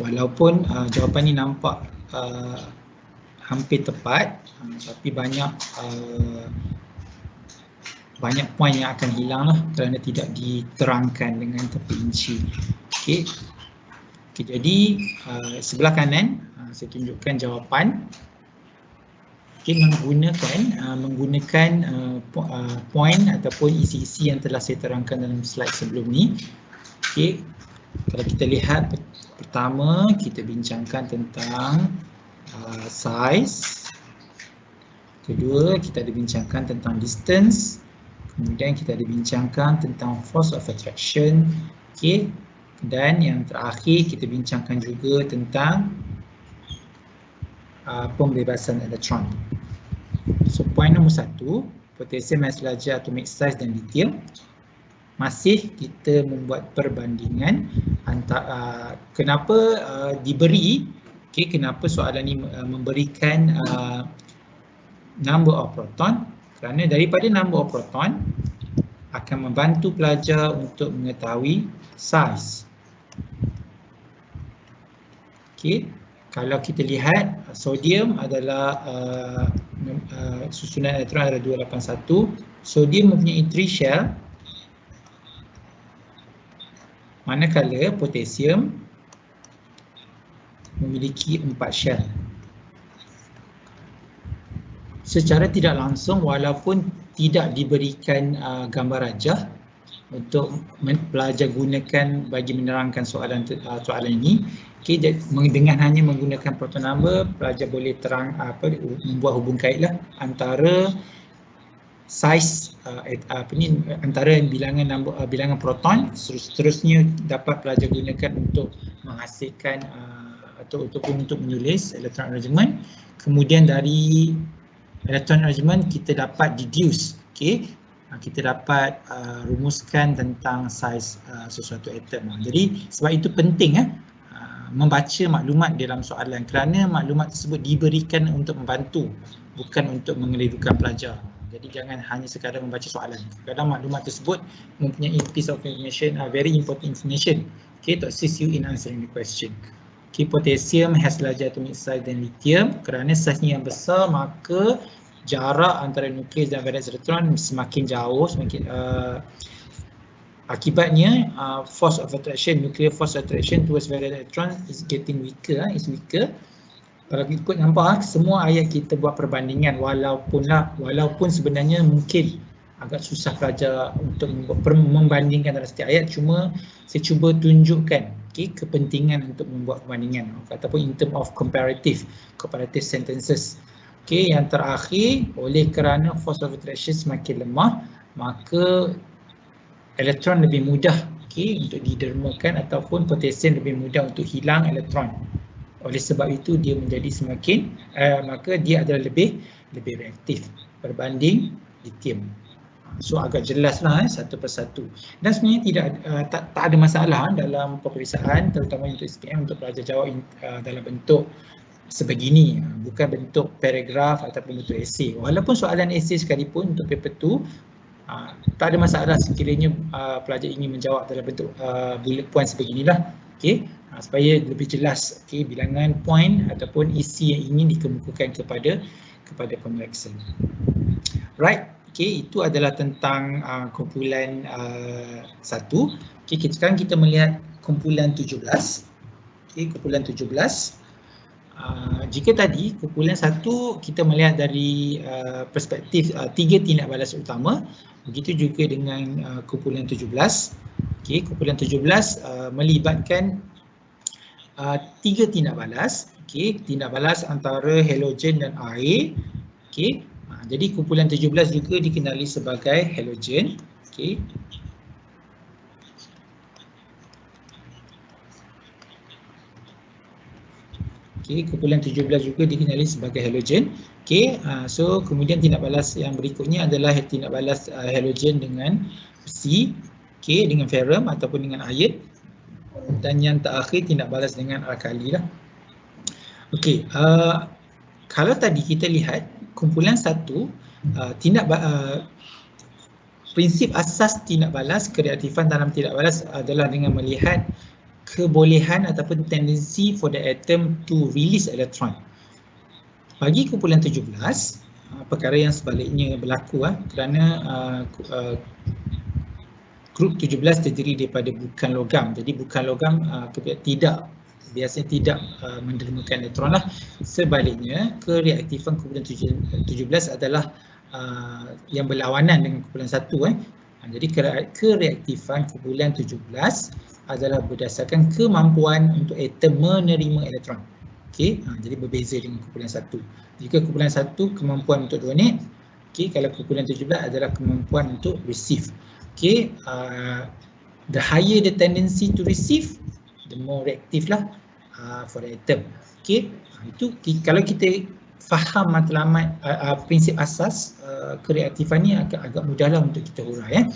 Walaupun jawapan ini nampak hampir tepat, tapi banyak poin yang akan hilang lah kerana tidak diterangkan dengan terperinci. Okey. Jadi sebelah kanan saya tunjukkan jawapan. Okay, menggunakan poin ataupun isi-isi yang telah saya terangkan dalam slide sebelum ni. Okay, kalau kita lihat pertama, kita bincangkan tentang size. Kedua, kita ada bincangkan tentang distance. Kemudian kita ada bincangkan tentang force of attraction. Okay, dan yang terakhir kita bincangkan juga tentang pembebasan elektron. So poin nombor 1, potassium has larger atomic size dan lithium. Masih kita membuat perbandingan antara kenapa diberi, okay, kenapa soalan ini memberikan number of proton, kerana daripada number of proton akan membantu pelajar untuk mengetahui size. Okay. Kalau kita lihat sodium adalah susunan elektron adalah 281. Sodium mempunyai 3 shell, manakala potasium memiliki 4 shell. Secara tidak langsung, walaupun tidak diberikan gambar rajah untuk pelajar gunakan bagi menerangkan soalan ini. Okay, dengan hanya menggunakan proton number, pelajar boleh membuat hubung kaitlah antara size antara bilangan proton, seterusnya dapat pelajar gunakan untuk menghasilkan ataupun untuk menulis electron arrangement. Kemudian dari electron arrangement kita dapat deduce, okay, kita dapat rumuskan tentang saiz sesuatu atom. Jadi sebab itu penting membaca maklumat dalam soalan, kerana maklumat tersebut diberikan untuk membantu, bukan untuk mengelirukan pelajar. Jadi jangan hanya sekadar membaca soalan. Kadang maklumat tersebut mempunyai piece of information, very important information, okay, to assist you in answering the question. Okay, potassium has larger atomic size than lithium. Kerana saiznya yang besar, maka jarak antara nukleus dan valence elektron semakin jauh, akibatnya force of attraction, nuclear force of attraction towards valence electron is getting weaker, is weaker. Kalau kita ikut nampak, semua ayat kita buat perbandingan, walaupun sebenarnya mungkin agak susah pelajar untuk membandingkan dalam setiap ayat, cuma saya cuba tunjukkan, okay, kepentingan untuk membuat perbandingan ataupun in term of comparative sentences. Okay, yang terakhir, oleh kerana force of attraction semakin lemah, maka elektron lebih mudah, okay, untuk didermakan, ataupun potasium lebih mudah untuk hilang elektron. Oleh sebab itu dia menjadi maka dia adalah lebih reaktif berbanding lithium. So agak jelaslah satu persatu. Dan sebenarnya tak ada masalah dalam peperiksaan, terutama untuk SPM, untuk pelajar jawab dalam bentuk sebegini, bukan bentuk paragraf ataupun bentuk esei. Walaupun soalan esei sekalipun untuk paper 2, tak ada masalah sekiranya pelajar ingin menjawab dalam bentuk bullet point sebeginilah, okay, supaya lebih jelas, okay, bilangan poin ataupun isi yang ingin dikemukakan kepada pemeriksa. Right, okay, itu adalah tentang kumpulan 1. Okay, sekarang kita melihat kumpulan 17. Okay, kumpulan 17. Jika tadi kumpulan 1 kita melihat dari perspektif 3 tindak balas utama, begitu juga dengan kumpulan 17. Okay, kumpulan 17 melibatkan 3 tindak balas. Okay, tindak balas antara halogen dan air. Okay, jadi kumpulan 17 juga dikenali sebagai halogen. Okay. Okay, kumpulan 17 juga dikenali sebagai halogen. Okay, so kemudian tindak balas yang berikutnya adalah tindak balas halogen dengan besi, okay, dengan ferrum ataupun dengan iron. Dan yang terakhir tindak balas dengan alkali lah. Okay, kalau tadi kita lihat kumpulan 1, prinsip asas tindak balas, kereaktifan dalam tindak balas adalah dengan melihat kebolehan ataupun tendency for the atom to release electron. Bagi kumpulan 17, perkara yang sebaliknya berlaku kerana grup 17 terdiri daripada bukan logam. Jadi bukan logam biasanya tidak menerima elektron lah. Sebaliknya, kereaktifan kumpulan 17 adalah yang berlawanan dengan kumpulan 1. Jadi kereaktifan kumpulan 17 adalah berdasarkan kemampuan untuk atom menerima elektron. Okay, jadi berbeza dengan kumpulan 1. Jika kumpulan 1 kemampuan untuk donate, okay, kalau kumpulan 17 adalah kemampuan untuk receive. Okay, the higher the tendency to receive, the more reactive lah for the atom. Okay, itu kalau kita faham matlamat prinsip asas kereaktifan ni agak mudahlah untuk kita hurai.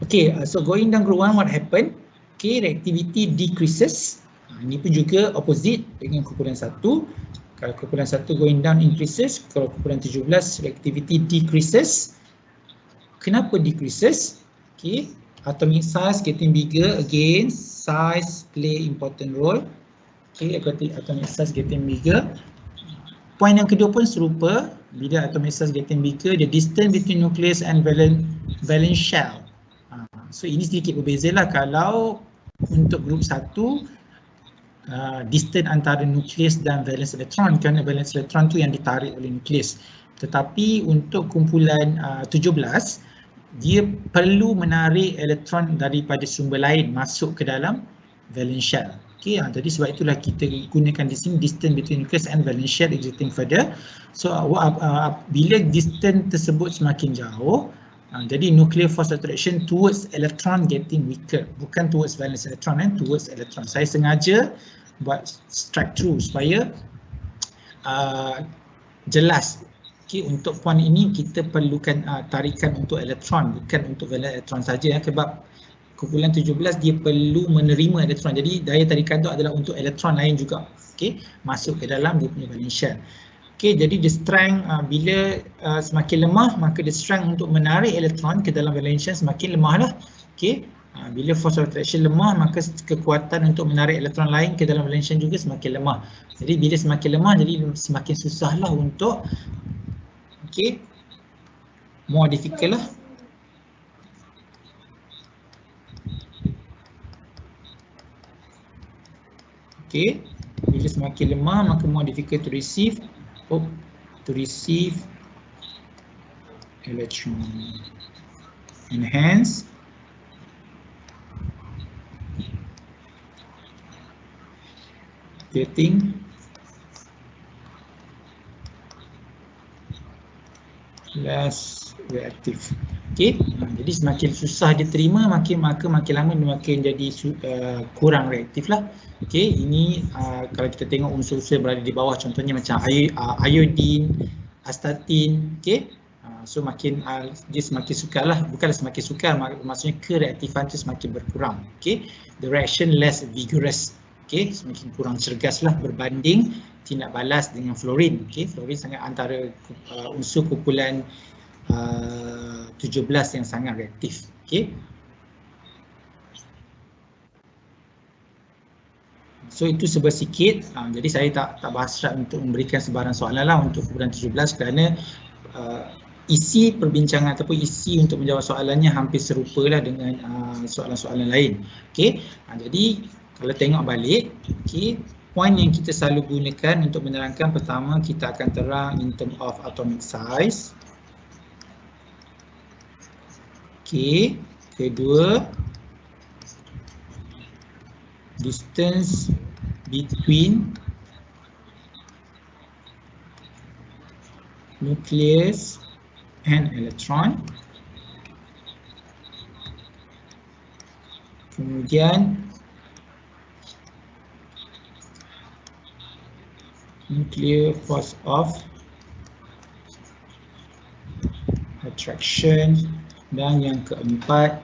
Okay, so going down group 1, what happened? Okay, reactivity decreases. Ini pun juga opposite dengan kumpulan 1. Kalau kumpulan 1 going down increases, kalau kumpulan 17 reactivity decreases. Kenapa decreases? Okay, atomic size getting bigger. Again, size play important role. Okay, atomic size getting bigger. Point yang kedua pun serupa. Bila atomic size getting bigger, the distance between nucleus and valence shell. So ini sedikit berbeza lah. Kalau untuk grup 1, distance antara nukleus dan valence elektron, kerana valence elektron tu yang ditarik oleh nukleus. Tetapi untuk kumpulan 17, dia perlu menarik elektron daripada sumber lain masuk ke dalam valence shell. Okay, jadi sebab itulah kita gunakan di sini distance between nucleus and valence shell is getting further. So bila distance tersebut semakin jauh, jadi nuclear force attraction towards electron getting weaker, bukan towards valence electron, towards electron. Saya sengaja buat strike through supaya jelas. Okay, untuk point ini kita perlukan tarikan untuk elektron, bukan untuk valence elektron saja. Sebab kumpulan 17 dia perlu menerima elektron. Jadi daya tarikan itu adalah untuk elektron lain juga. Okay, masuk ke dalam dia punya valence shell. Okay, jadi the strength bila semakin lemah, maka the strength untuk menarik elektron ke dalam valence shell semakin lemah lah. Okay, bila force of attraction lemah, maka kekuatan untuk menarik elektron lain ke dalam valence shell juga semakin lemah. Jadi bila semakin lemah, jadi semakin susahlah untuk, okay, more difficult lah. Okay, bila semakin lemah, maka more difficult to receive electron, and hence getting less reactive. Okay, jadi semakin susah diterima, maka makin lama makin jadi kurang reaktif lah. Okay, ini kalau kita tengok unsur-unsur berada di bawah, contohnya macam iodine, astatin. Okay, so makin dia semakin sukar lah, bukanlah semakin sukar, maksudnya kereaktifan itu semakin berkurang. Okay, the reaction less vigorous. Okay, semakin kurang cergas lah berbanding tindak balas dengan fluorin. Okay, fluorin sangat antara unsur kumpulan 17 yang sangat reaktif. Okay, so itu sebersikit. Jadi saya tak berhasrat untuk memberikan sebarang soalan lah untuk kumpulan 17 kerana isi perbincangan ataupun isi untuk menjawab soalannya hampir serupa lah dengan soalan-soalan lain. Okay, jadi kalau tengok balik, okay, point yang kita selalu gunakan untuk menerangkan, pertama kita akan terang in term of atomic size. Okay, kedua distance between nucleus and electron. Kemudian nuclear force of attraction, dan yang keempat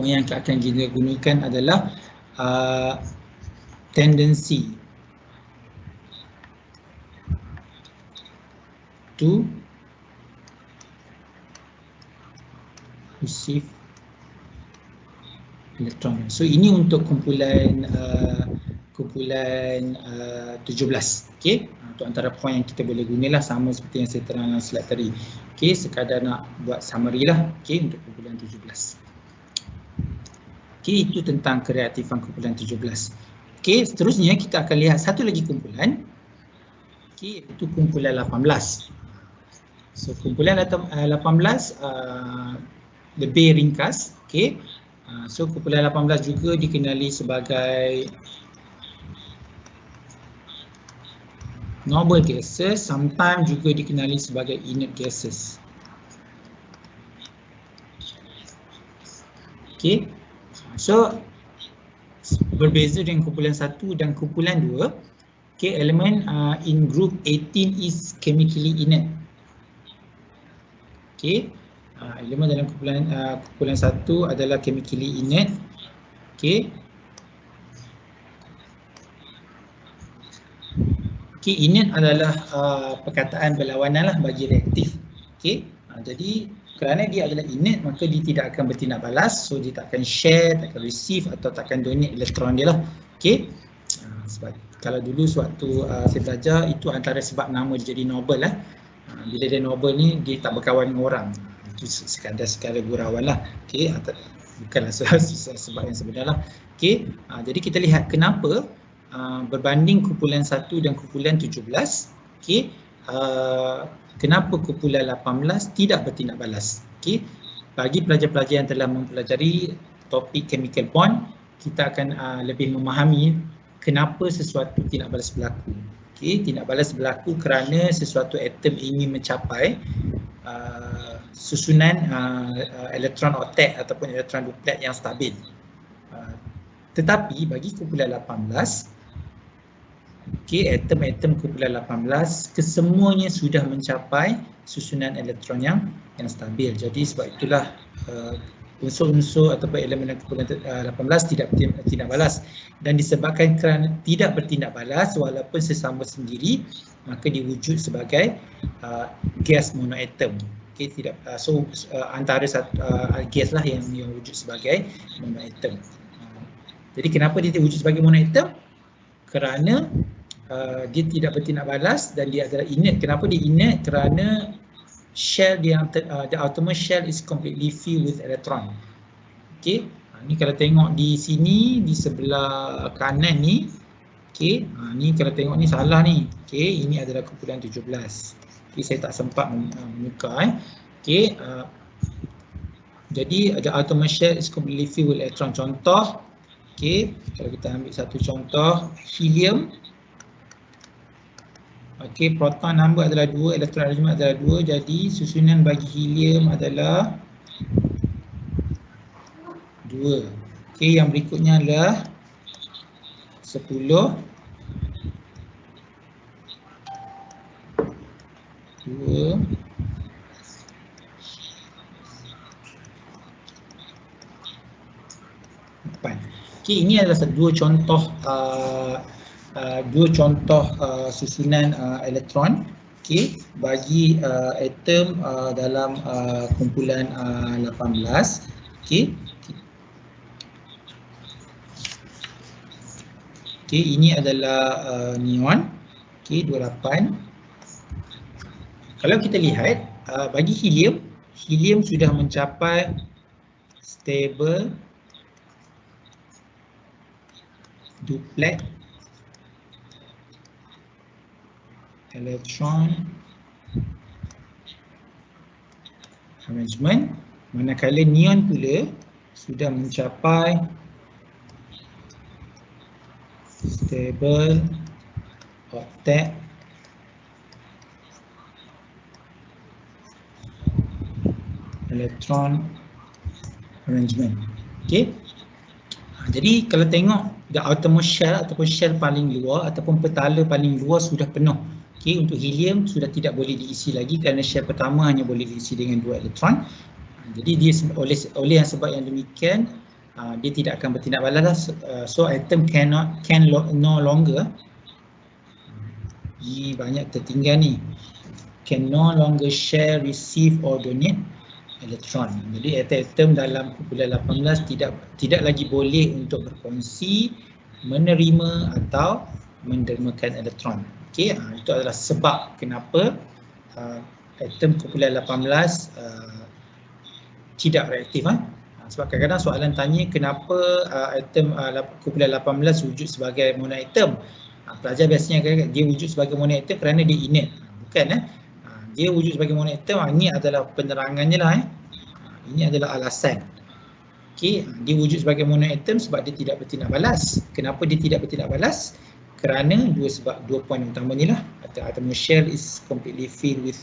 yang akan kita gunakan adalah tendency to receive elektron. So ini untuk kumpulan 17. Okey, untuk antara poin yang kita boleh gunalah sama seperti yang saya terangkan slide tadi. Okey, sekadar nak buat summary lah, okey, untuk kumpulan 17. Okey, itu tentang kereaktifan kumpulan 17. Okey, seterusnya kita akan lihat satu lagi kumpulan. Okey, iaitu kumpulan 18. So kumpulan 18 lebih ringkas. Okey, so kumpulan 18 juga dikenali sebagai noble gases, sometimes juga dikenali sebagai inert gases. Okey, so berbeza dengan kumpulan 1 dan kumpulan 2. Okey, elemen in group 18 is chemically inert. Okey, elemen dalam kumpulan 1 adalah chemically inert. Okey. Okey, inert adalah perkataan berlawanan lah bagi reaktif. Okey, jadi kerana dia adalah inert maka dia tidak akan bertindak balas, so dia tak akan share, tak akan receive atau tak akan donate elektron dia lah. Okey, sebab kalau dulu sewaktu saya belajar itu antara sebab nama dia jadi noble lah. Bila dia noble ni dia tak berkawan dengan orang, itu sekadar gurauan lah. Okey, bukanlah sebab yang sebenar lah. Okey, jadi kita lihat kenapa berbanding kumpulan 1 dan kumpulan 17, okey, kenapa kumpulan 18 tidak bertindak balas. Okey, bagi pelajar-pelajar yang telah mempelajari topik chemical bond, kita akan lebih memahami kenapa sesuatu tidak balas berlaku. Okey, tidak balas berlaku kerana sesuatu atom ingin mencapai susunan elektron octet ataupun elektron duplet yang stabil. Tetapi bagi kumpulan 18, okey, atom-atom kumpulan 18 kesemuanya sudah mencapai susunan elektron yang stabil. Jadi sebab itulah unsur-unsur ataupun elemen kumpulan 18 tidak balas, dan disebabkan kerana tidak bertindak balas walaupun sesama sendiri, maka diwujud sebagai gas monoatom. Okey, tidak antara gas lah yang wujud sebagai monoatom. Jadi kenapa dia wujud sebagai monoatom? Kerana dia tidak bertindak balas dan dia adalah inert. Kenapa dia inert? Kerana shell dia, the outermost shell is completely filled with electron. Okey, ni kalau tengok di sini di sebelah kanan ni, okey, ni kalau tengok ni salah ni. Okey, ini adalah kumpulan 17. Okey, saya tak sempat menyuka Okey, jadi the outermost shell is completely filled with electron. Contoh, okey, kalau kita ambil satu contoh, helium. Okey, proton number adalah 2, elektron arrangement adalah 2, jadi susunan bagi helium adalah 2. Okey, yang berikutnya adalah 10, 2, 4. Okey, ini adalah dua contoh susunan elektron, okey, bagi atom dalam kumpulan 18. Okey. Okey, ini adalah neon. Okey, 28. Kalau kita lihat bagi helium sudah mencapai stable duplet electron arrangement, manakala neon pula sudah mencapai stable octet electron arrangement. Okey, jadi kalau tengok the outermost shell ataupun shell paling luar ataupun petala paling luar sudah penuh. Okay, untuk helium sudah tidak boleh diisi lagi kerana shell pertama hanya boleh diisi dengan 2 elektron. Jadi dia oleh yang sebab yang demikian dia tidak akan bertindak balas. So atom can no longer, ini banyak tertinggal ni, can no longer share, receive or donate elektron. Jadi atom dalam kumpulan 18 tidak lagi boleh untuk berkongsi, menerima atau mendermakan elektron. Okey, itu adalah sebab kenapa atom kumpulan 18 tidak reaktif. Sebab kadang-kadang soalan tanya kenapa atom kumpulan 18 wujud sebagai monoatom. Pelajar biasanya kata dia wujud sebagai monoatom kerana dia inert. Bukan, dia wujud sebagai monoatom, ini adalah penerangannya lah. Ini adalah alasan. Okey, dia wujud sebagai monoatom sebab dia tidak bertindak balas. Kenapa dia tidak bertindak balas? Kerana dua poin utama ni lah. Atau shell is completely filled with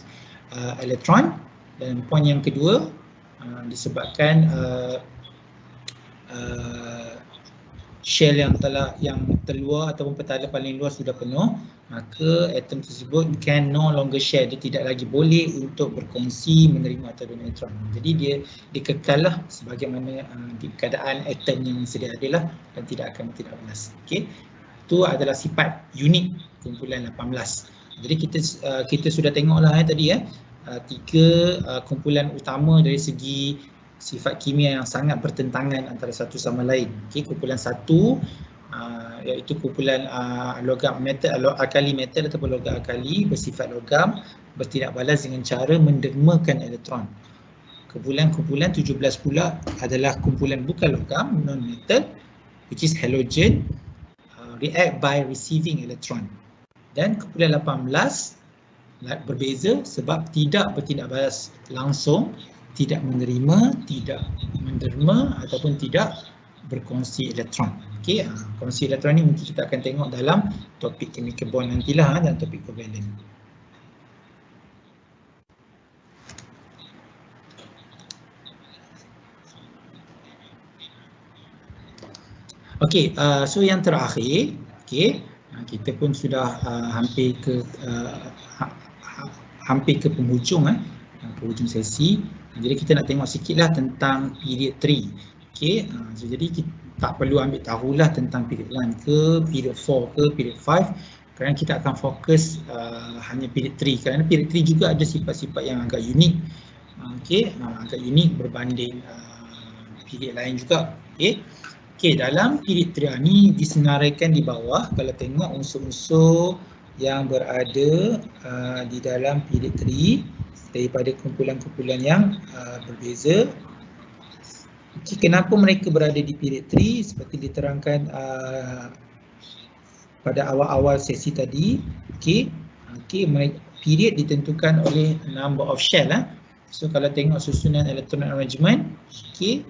electron, dan poin yang kedua disebabkan shell yang terluar ataupun petala paling luar sudah penuh, maka atom tersebut can no longer share, dia tidak lagi boleh untuk berkongsi, menerima atau donate elektron. Jadi dia kekal lah sebagaimana di keadaan atom yang sedia ada lah, dan tidak akan bertindak balas. Okey, itu adalah sifat unik kumpulan 18. Jadi kita sudah tengok lah tadi tiga kumpulan utama dari segi sifat kimia yang sangat bertentangan antara satu sama lain. Okey, kumpulan satu iaitu kumpulan logam metal, alkali metal ataupun logam alkali bersifat logam, bertindak balas dengan cara mendermakan elektron. Kumpulan 17 pula adalah kumpulan bukan logam, non metal, which is halogen, react by receiving electron. Dan kumpulan 18 berbeza sebab tidak bertindak balas langsung, tidak menerima, tidak menderma ataupun tidak berkongsi elektron. Okey, kongsi elektron ni mungkin kita akan tengok dalam topik chemical bond nantilah, dan topik covalent. Okey, so yang terakhir, okey, kita pun sudah hampir ke penghujung sesi. Jadi kita nak tengok sikitlah tentang period 3. Okey, so jadi kita tak perlu ambil tahulah tentang period 1 ke, period 4 ke, period 5, kerana kita akan fokus hanya period 3, kerana period 3 juga ada sifat-sifat yang agak unik. Okey, agak unik berbanding period lain juga. Okey, dalam period 3 ni disenaraikan di bawah. Kalau tengok unsur-unsur yang berada di dalam period 3 daripada kumpulan-kumpulan yang berbeza. Okay, kenapa mereka berada di period 3 seperti diterangkan pada awal-awal sesi tadi. Okey, period ditentukan oleh number of shell. So kalau tengok susunan elektron arrangement, okey,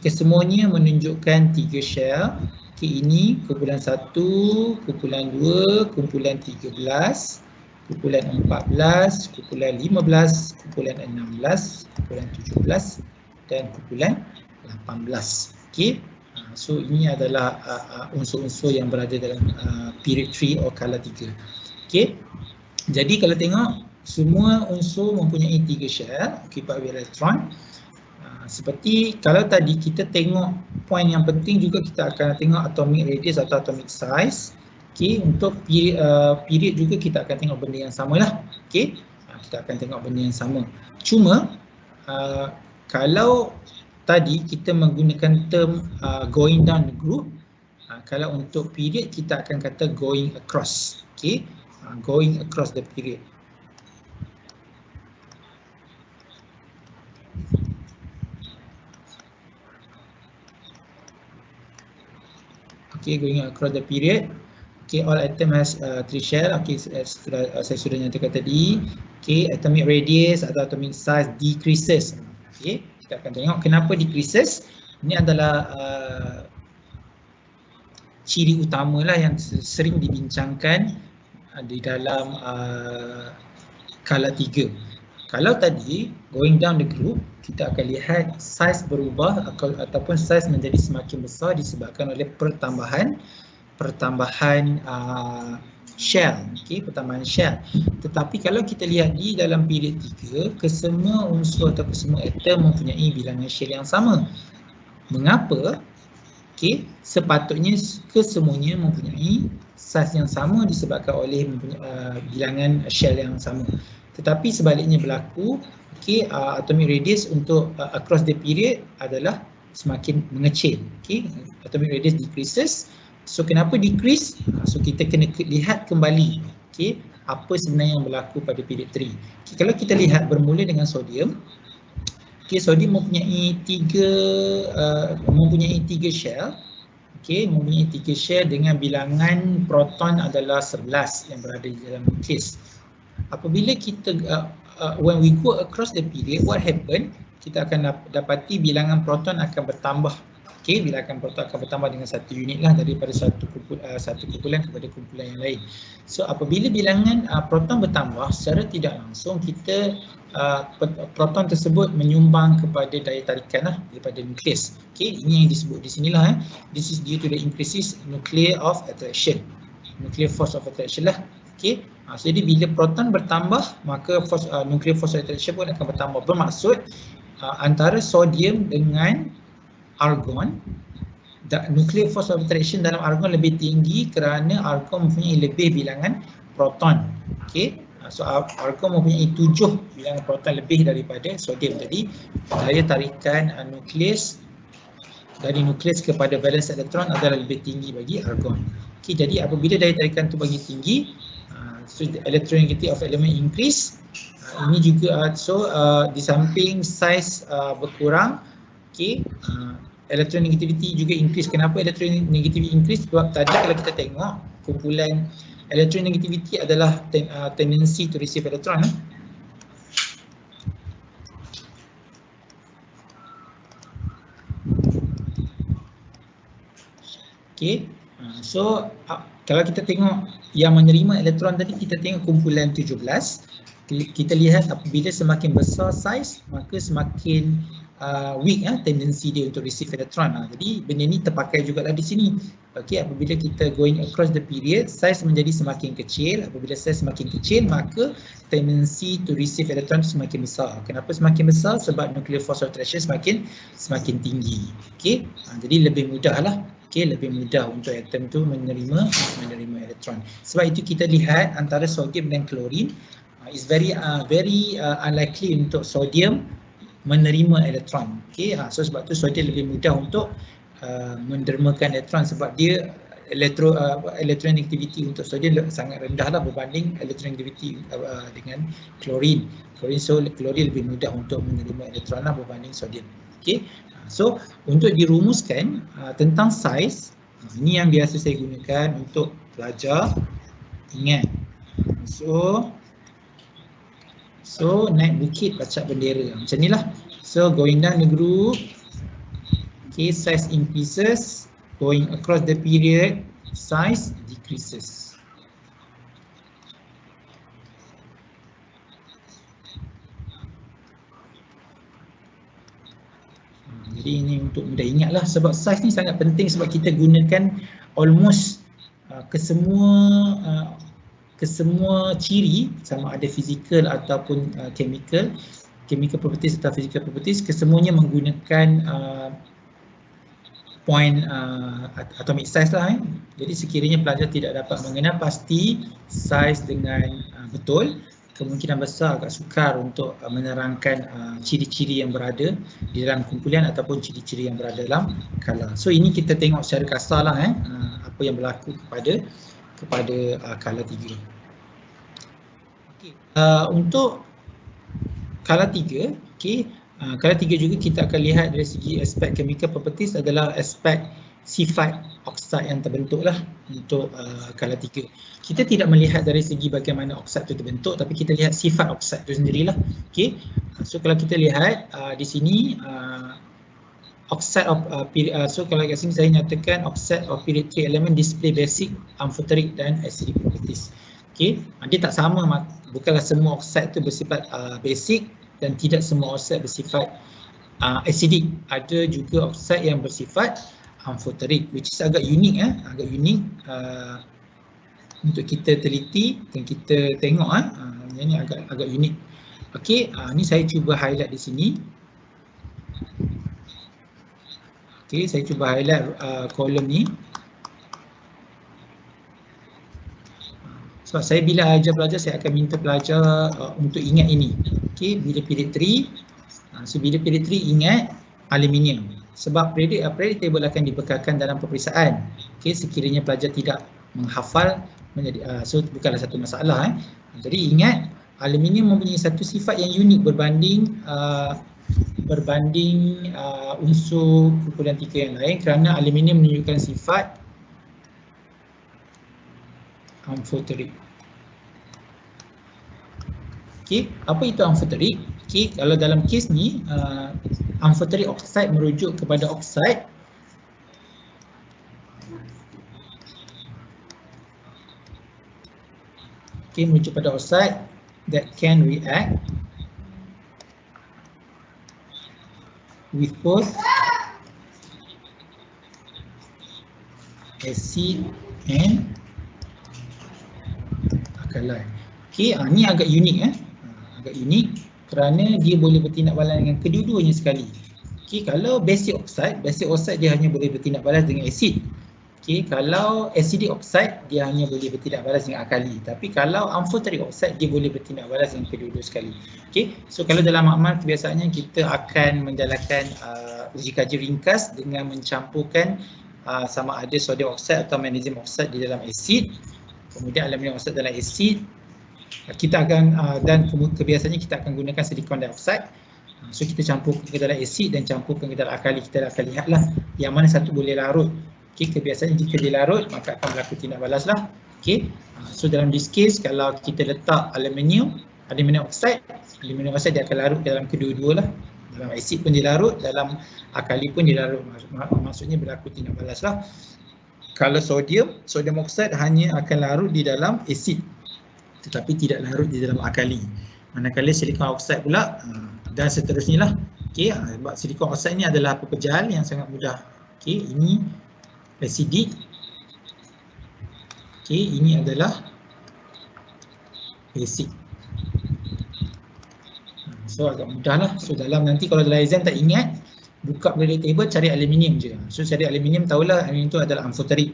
kesemuanya menunjukkan 3 shell. Okey, ini kumpulan 1, kumpulan 2, kumpulan 13, kumpulan 14, kumpulan 15, kumpulan 16, kumpulan 17 dan kumpulan 18. Okey, so ini adalah unsur-unsur yang berada dalam period 3 or color 3. Okey, jadi kalau tengok semua unsur mempunyai 3 shell occupied with electron. Seperti kalau tadi kita tengok poin yang penting juga, kita akan tengok atomic radius atau atomic size. Okey, untuk period juga kita akan tengok benda yang sama lah. Okey, kita akan tengok benda yang sama. Cuma kalau tadi kita menggunakan term going down the group, kalau untuk period kita akan kata going across. Okey, going across the period. Okay, going across the period. Okay, all atom has 3 shell. Okay, saya sudah nyatakan tadi. Okay, atomic radius atau atomic size decreases. Okay, kita akan tengok kenapa decreases. Ini adalah ciri utama lah yang sering dibincangkan di dalam color 3. Kalau tadi going down the group, kita akan lihat saiz berubah ataupun saiz menjadi semakin besar disebabkan oleh pertambahan shell, pertambahan shell. Tetapi kalau kita lihat di dalam period 3, kesemua unsur atau kesemua atom mempunyai bilangan shell yang sama. Mengapa? Sepatutnya kesemuanya mempunyai saiz yang sama disebabkan oleh bilangan shell yang sama. Tetapi sebaliknya berlaku, atomic radius untuk across the period adalah semakin mengecil. Atomic radius decreases. So kenapa decrease? So kita kena lihat kembali apa sebenarnya yang berlaku pada period 3. Kalau kita lihat bermula dengan sodium, sodium mempunyai tiga shell. Mempunyai 3 shell dengan bilangan proton adalah 11 yang berada di dalam nukleus. Apabila kita when we go across the period, what happen? Kita akan dapati bilangan proton akan bertambah. Bilangan proton akan bertambah dengan 1 unit lah daripada satu kumpulan kepada kumpulan yang lain. So apabila bilangan proton bertambah, secara tidak langsung kita proton tersebut menyumbang kepada daya tarikan daripada nukleus. Ini yang disebut di sinilah. This is due to the increases nuclear of attraction, nuclear force of attraction lah. Jadi bila proton bertambah, maka nuclear force of attraction pun akan bertambah. Bermaksud antara sodium dengan argon, nuclear force of attraction dalam argon lebih tinggi kerana argon mempunyai lebih bilangan proton. So argon mempunyai 7 bilangan proton lebih daripada sodium. Jadi daya tarikan nukleus dari nukleus kepada valence elektron adalah lebih tinggi bagi argon. Jadi apabila daya tarikan itu bagi tinggi, so the electronegativity of element increase. Ini juga di samping saiz berkurang, electronegativity juga increase. Kenapa electronegativity increase? Sebab tadi kalau kita tengok kumpulan electronegativity adalah tendency to receive electron. So kalau kita tengok yang menerima elektron tadi, kita tengok kumpulan 17. Kita lihat apabila semakin besar saiz, maka semakin weak tendensi dia untuk receive elektron. Jadi benda ni terpakai juga di sini. Apabila kita going across the period, saiz menjadi semakin kecil. Apabila saiz semakin kecil, maka tendensi to receive elektron semakin besar. Kenapa semakin besar? Sebab nuclear force of attraction semakin tinggi. Jadi lebih mudah lah. Lebih mudah untuk atom tu menerima elektron. Sebab itu kita lihat antara sodium dan klorin, is very unlikely untuk sodium menerima elektron. So sebab tu sodium lebih mudah untuk mendermakan elektron sebab dia electronegativity untuk sodium sangat rendah lah berbanding electronegativity dengan klorin. So klorin lebih mudah untuk menerima elektron lah berbanding sodium. So untuk dirumuskan tentang saiz, ini yang biasa saya gunakan untuk pelajar ingat. So naik bukit pacak bendera macam ni lah. So going down the group, size increases. Going across the period, size decreases. Jadi ini untuk mudah ingat lah, sebab size ni sangat penting sebab kita gunakan almost kesemua ciri, sama ada fizikal ataupun chemical properties atau physical properties, kesemuanya menggunakan point atomic size lah. Jadi sekiranya pelajar tidak dapat mengenal pasti size dengan betul, kemungkinan besar agak sukar untuk menerangkan ciri-ciri yang berada di dalam kumpulan ataupun ciri-ciri yang berada dalam kala. So ini kita tengok secara kasar lah apa yang berlaku kepada kala 3. Untuk kala 3, kala 3 juga kita akan lihat dari segi aspek chemical properties adalah aspek sifat oksida yang terbentuk lah untuk kala 3. Kita tidak melihat dari segi bagaimana oksida itu terbentuk, tapi kita lihat sifat oksida itu sendirilah. So kalau kita lihat di sini oxide of so kalau kat sini saya nyatakan oxide of period 3 element display basic, amphoteric dan acidic properties. Okey, dia tak sama, bukanlah semua oxide tu bersifat basic dan tidak semua oxide bersifat acidic. Ada juga oxide yang bersifat amphoteric, which is agak unik agak unik untuk kita teliti dan kita tengok yang ni agak unik. Okey, ni saya cuba highlight di sini. Okey, saya cuba highlight kolom ni. Sebab saya bila ajar pelajar, saya akan minta pelajar untuk ingat ini. Okey, bila period 3, so bila period 3 ingat aluminium. Sebab periodic table akan dibekalkan dalam peperiksaan. Okey, sekiranya pelajar tidak menghafal, so bukanlah satu masalah. Jadi ingat, aluminium mempunyai satu sifat yang unik berbanding unsur kumpulan 3 yang lain, kerana aluminium menunjukkan sifat amphoteric. Okey, apa itu amphoteric? Okey, kalau dalam kes ni amphoteric oxide merujuk kepada oxide merujuk pada oxide that can react with both acid and alkaline. Okey, ni agak unik agak unik kerana dia boleh bertindak balas dengan kedua-duanya sekali. Okey, kalau basic oxide dia hanya boleh bertindak balas dengan asid. Okey, kalau acidic oxide dia hanya boleh bertindak balas dengan alkali. Tapi kalau amphoteric oxide dia boleh bertindak balas dengan kedua-dua sekali. Okey, so kalau dalam makmal kebiasaannya kita akan menjalankan uji kaji ringkas dengan mencampurkan sama ada sodium oxide atau magnesium oxide di dalam asid, kemudian aluminium oxide dalam asid. Kita akan dan kebiasaannya kita akan gunakan silikon dioxide. So kita campurkan ke dalam asid dan campurkan ke dalam alkali. Kita akan lihatlah yang mana satu boleh larut. Okey, kebiasaannya jika dia larut maka akan berlaku tindak balas lah. Okey, so dalam this case kalau kita letak aluminium oxide dia akan larut dalam kedua-dua lah. Dalam asid pun dia larut, dalam alkali pun dia larut. Maksudnya berlaku tindak balas lah. Kalau sodium oxide hanya akan larut di dalam asid tetapi tidak larut di dalam alkali. Manakala silikon oxide pula dan seterusnya lah. Okey, sebab silikon oxide ni adalah pepejal yang sangat mudah. Okey, ini acidic. Okey, ini adalah basic. So agak mudah lah. So dalam nanti kalau dalam exam tak ingat, buka periodic table cari aluminium je. So cari aluminium, tahulah aluminium itu adalah amphoteric.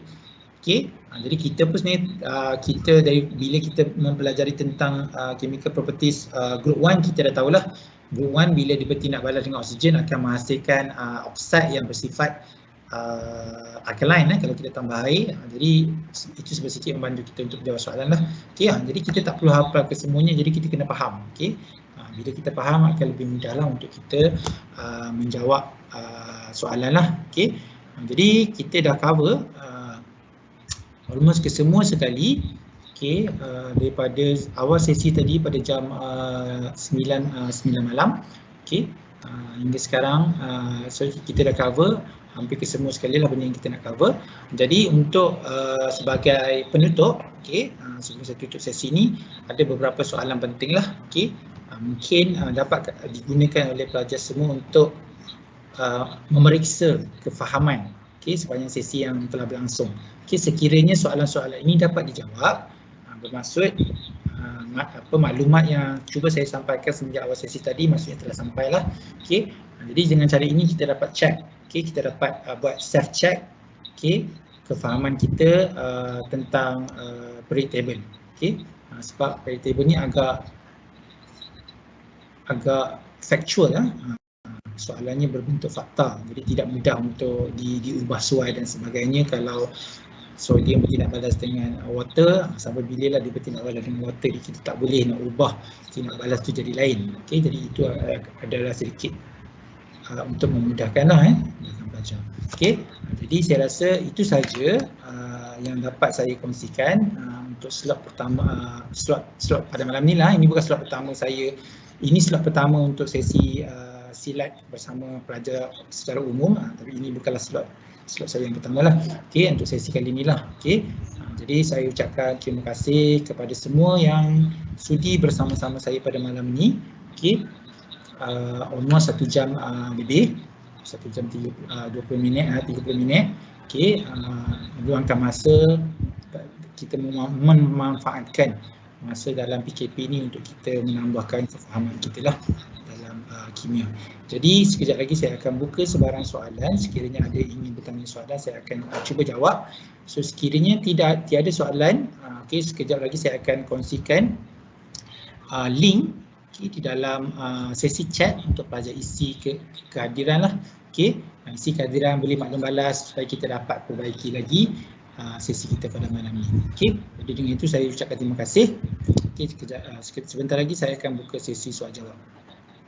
Okey, jadi kita pun sebenarnya kita dari bila kita mempelajari tentang chemical properties group 1, kita dah tahulah group 1 bila dia bertindak balas dengan oksigen akan menghasilkan oksida yang bersifat alkaline kalau kita tambah air. Jadi itu sedikit membantu kita untuk jawab soalan lah. Okey, jadi kita tak perlu hafal kesemuanya, jadi kita kena faham. Okey, bila kita faham akan lebih mudah lah untuk kita menjawab soalan lah. Okey, jadi kita dah cover almost kesemua sekali. Okey, daripada awal sesi tadi pada jam 9 malam. Okey, hingga sekarang so kita dah cover hampir kesemua sekali lah benda yang kita nak cover. Jadi untuk sebagai penutup, okey, sebelum saya tutup sesi ni, ada beberapa soalan penting lah. Okey, mungkin dapat digunakan oleh pelajar semua untuk memeriksa kefahaman sepanjang sesi yang telah berlangsung. Sekiranya soalan-soalan ini dapat dijawab, bermaksud maklumat yang cuba saya sampaikan semenjak awal sesi tadi maksudnya telah sampailah. Jadi dengan cara ini kita dapat check, kita dapat buat self check kefahaman kita tentang periodic table. Sebab periodic table ni agak factual lah. Soalannya berbentuk fakta, jadi tidak mudah untuk diubah suai dan sebagainya. Kalau sodium bertindak balas dengan water, sampai bila lah dia bertindak balas dengan water, kita tak boleh nak ubah tindak balas tu jadi lain. Jadi itu adalah sedikit untuk memudahkan lah pelajar. Jadi saya rasa itu saja yang dapat saya kongsikan untuk slot pertama, slot pada malam ni lah. Ini bukan slot pertama saya, ini slot pertama untuk sesi silat bersama pelajar secara umum, tapi ini bukanlah slot saya yang pertama lah. Untuk sesi kali ni lah. Jadi saya ucapkan terima kasih kepada semua yang sudi bersama-sama saya pada malam ini. Okey. Almost 1 jam lebih, 1 jam 20 minit, 30 minit. Okey, luangkan masa kita memanfaatkan masa dalam PKP ni untuk kita menambahkan kefahaman kita lah dalam kimia. Jadi sekejap lagi saya akan buka sebarang soalan. Sekiranya ada ingin bertanya soalan, saya akan cuba jawab. So sekiranya tiada soalan, okey, sekejap lagi saya akan kongsikan link di dalam sesi chat untuk pelajar isi kehadiran lah. Okey, isi kehadiran, boleh maklum balas supaya kita dapat perbaiki lagi sesi kita pada malam ini. Okey, jadi dengan itu saya ucapkan terima kasih. Okey, sebentar lagi saya akan buka sesi soal jawab.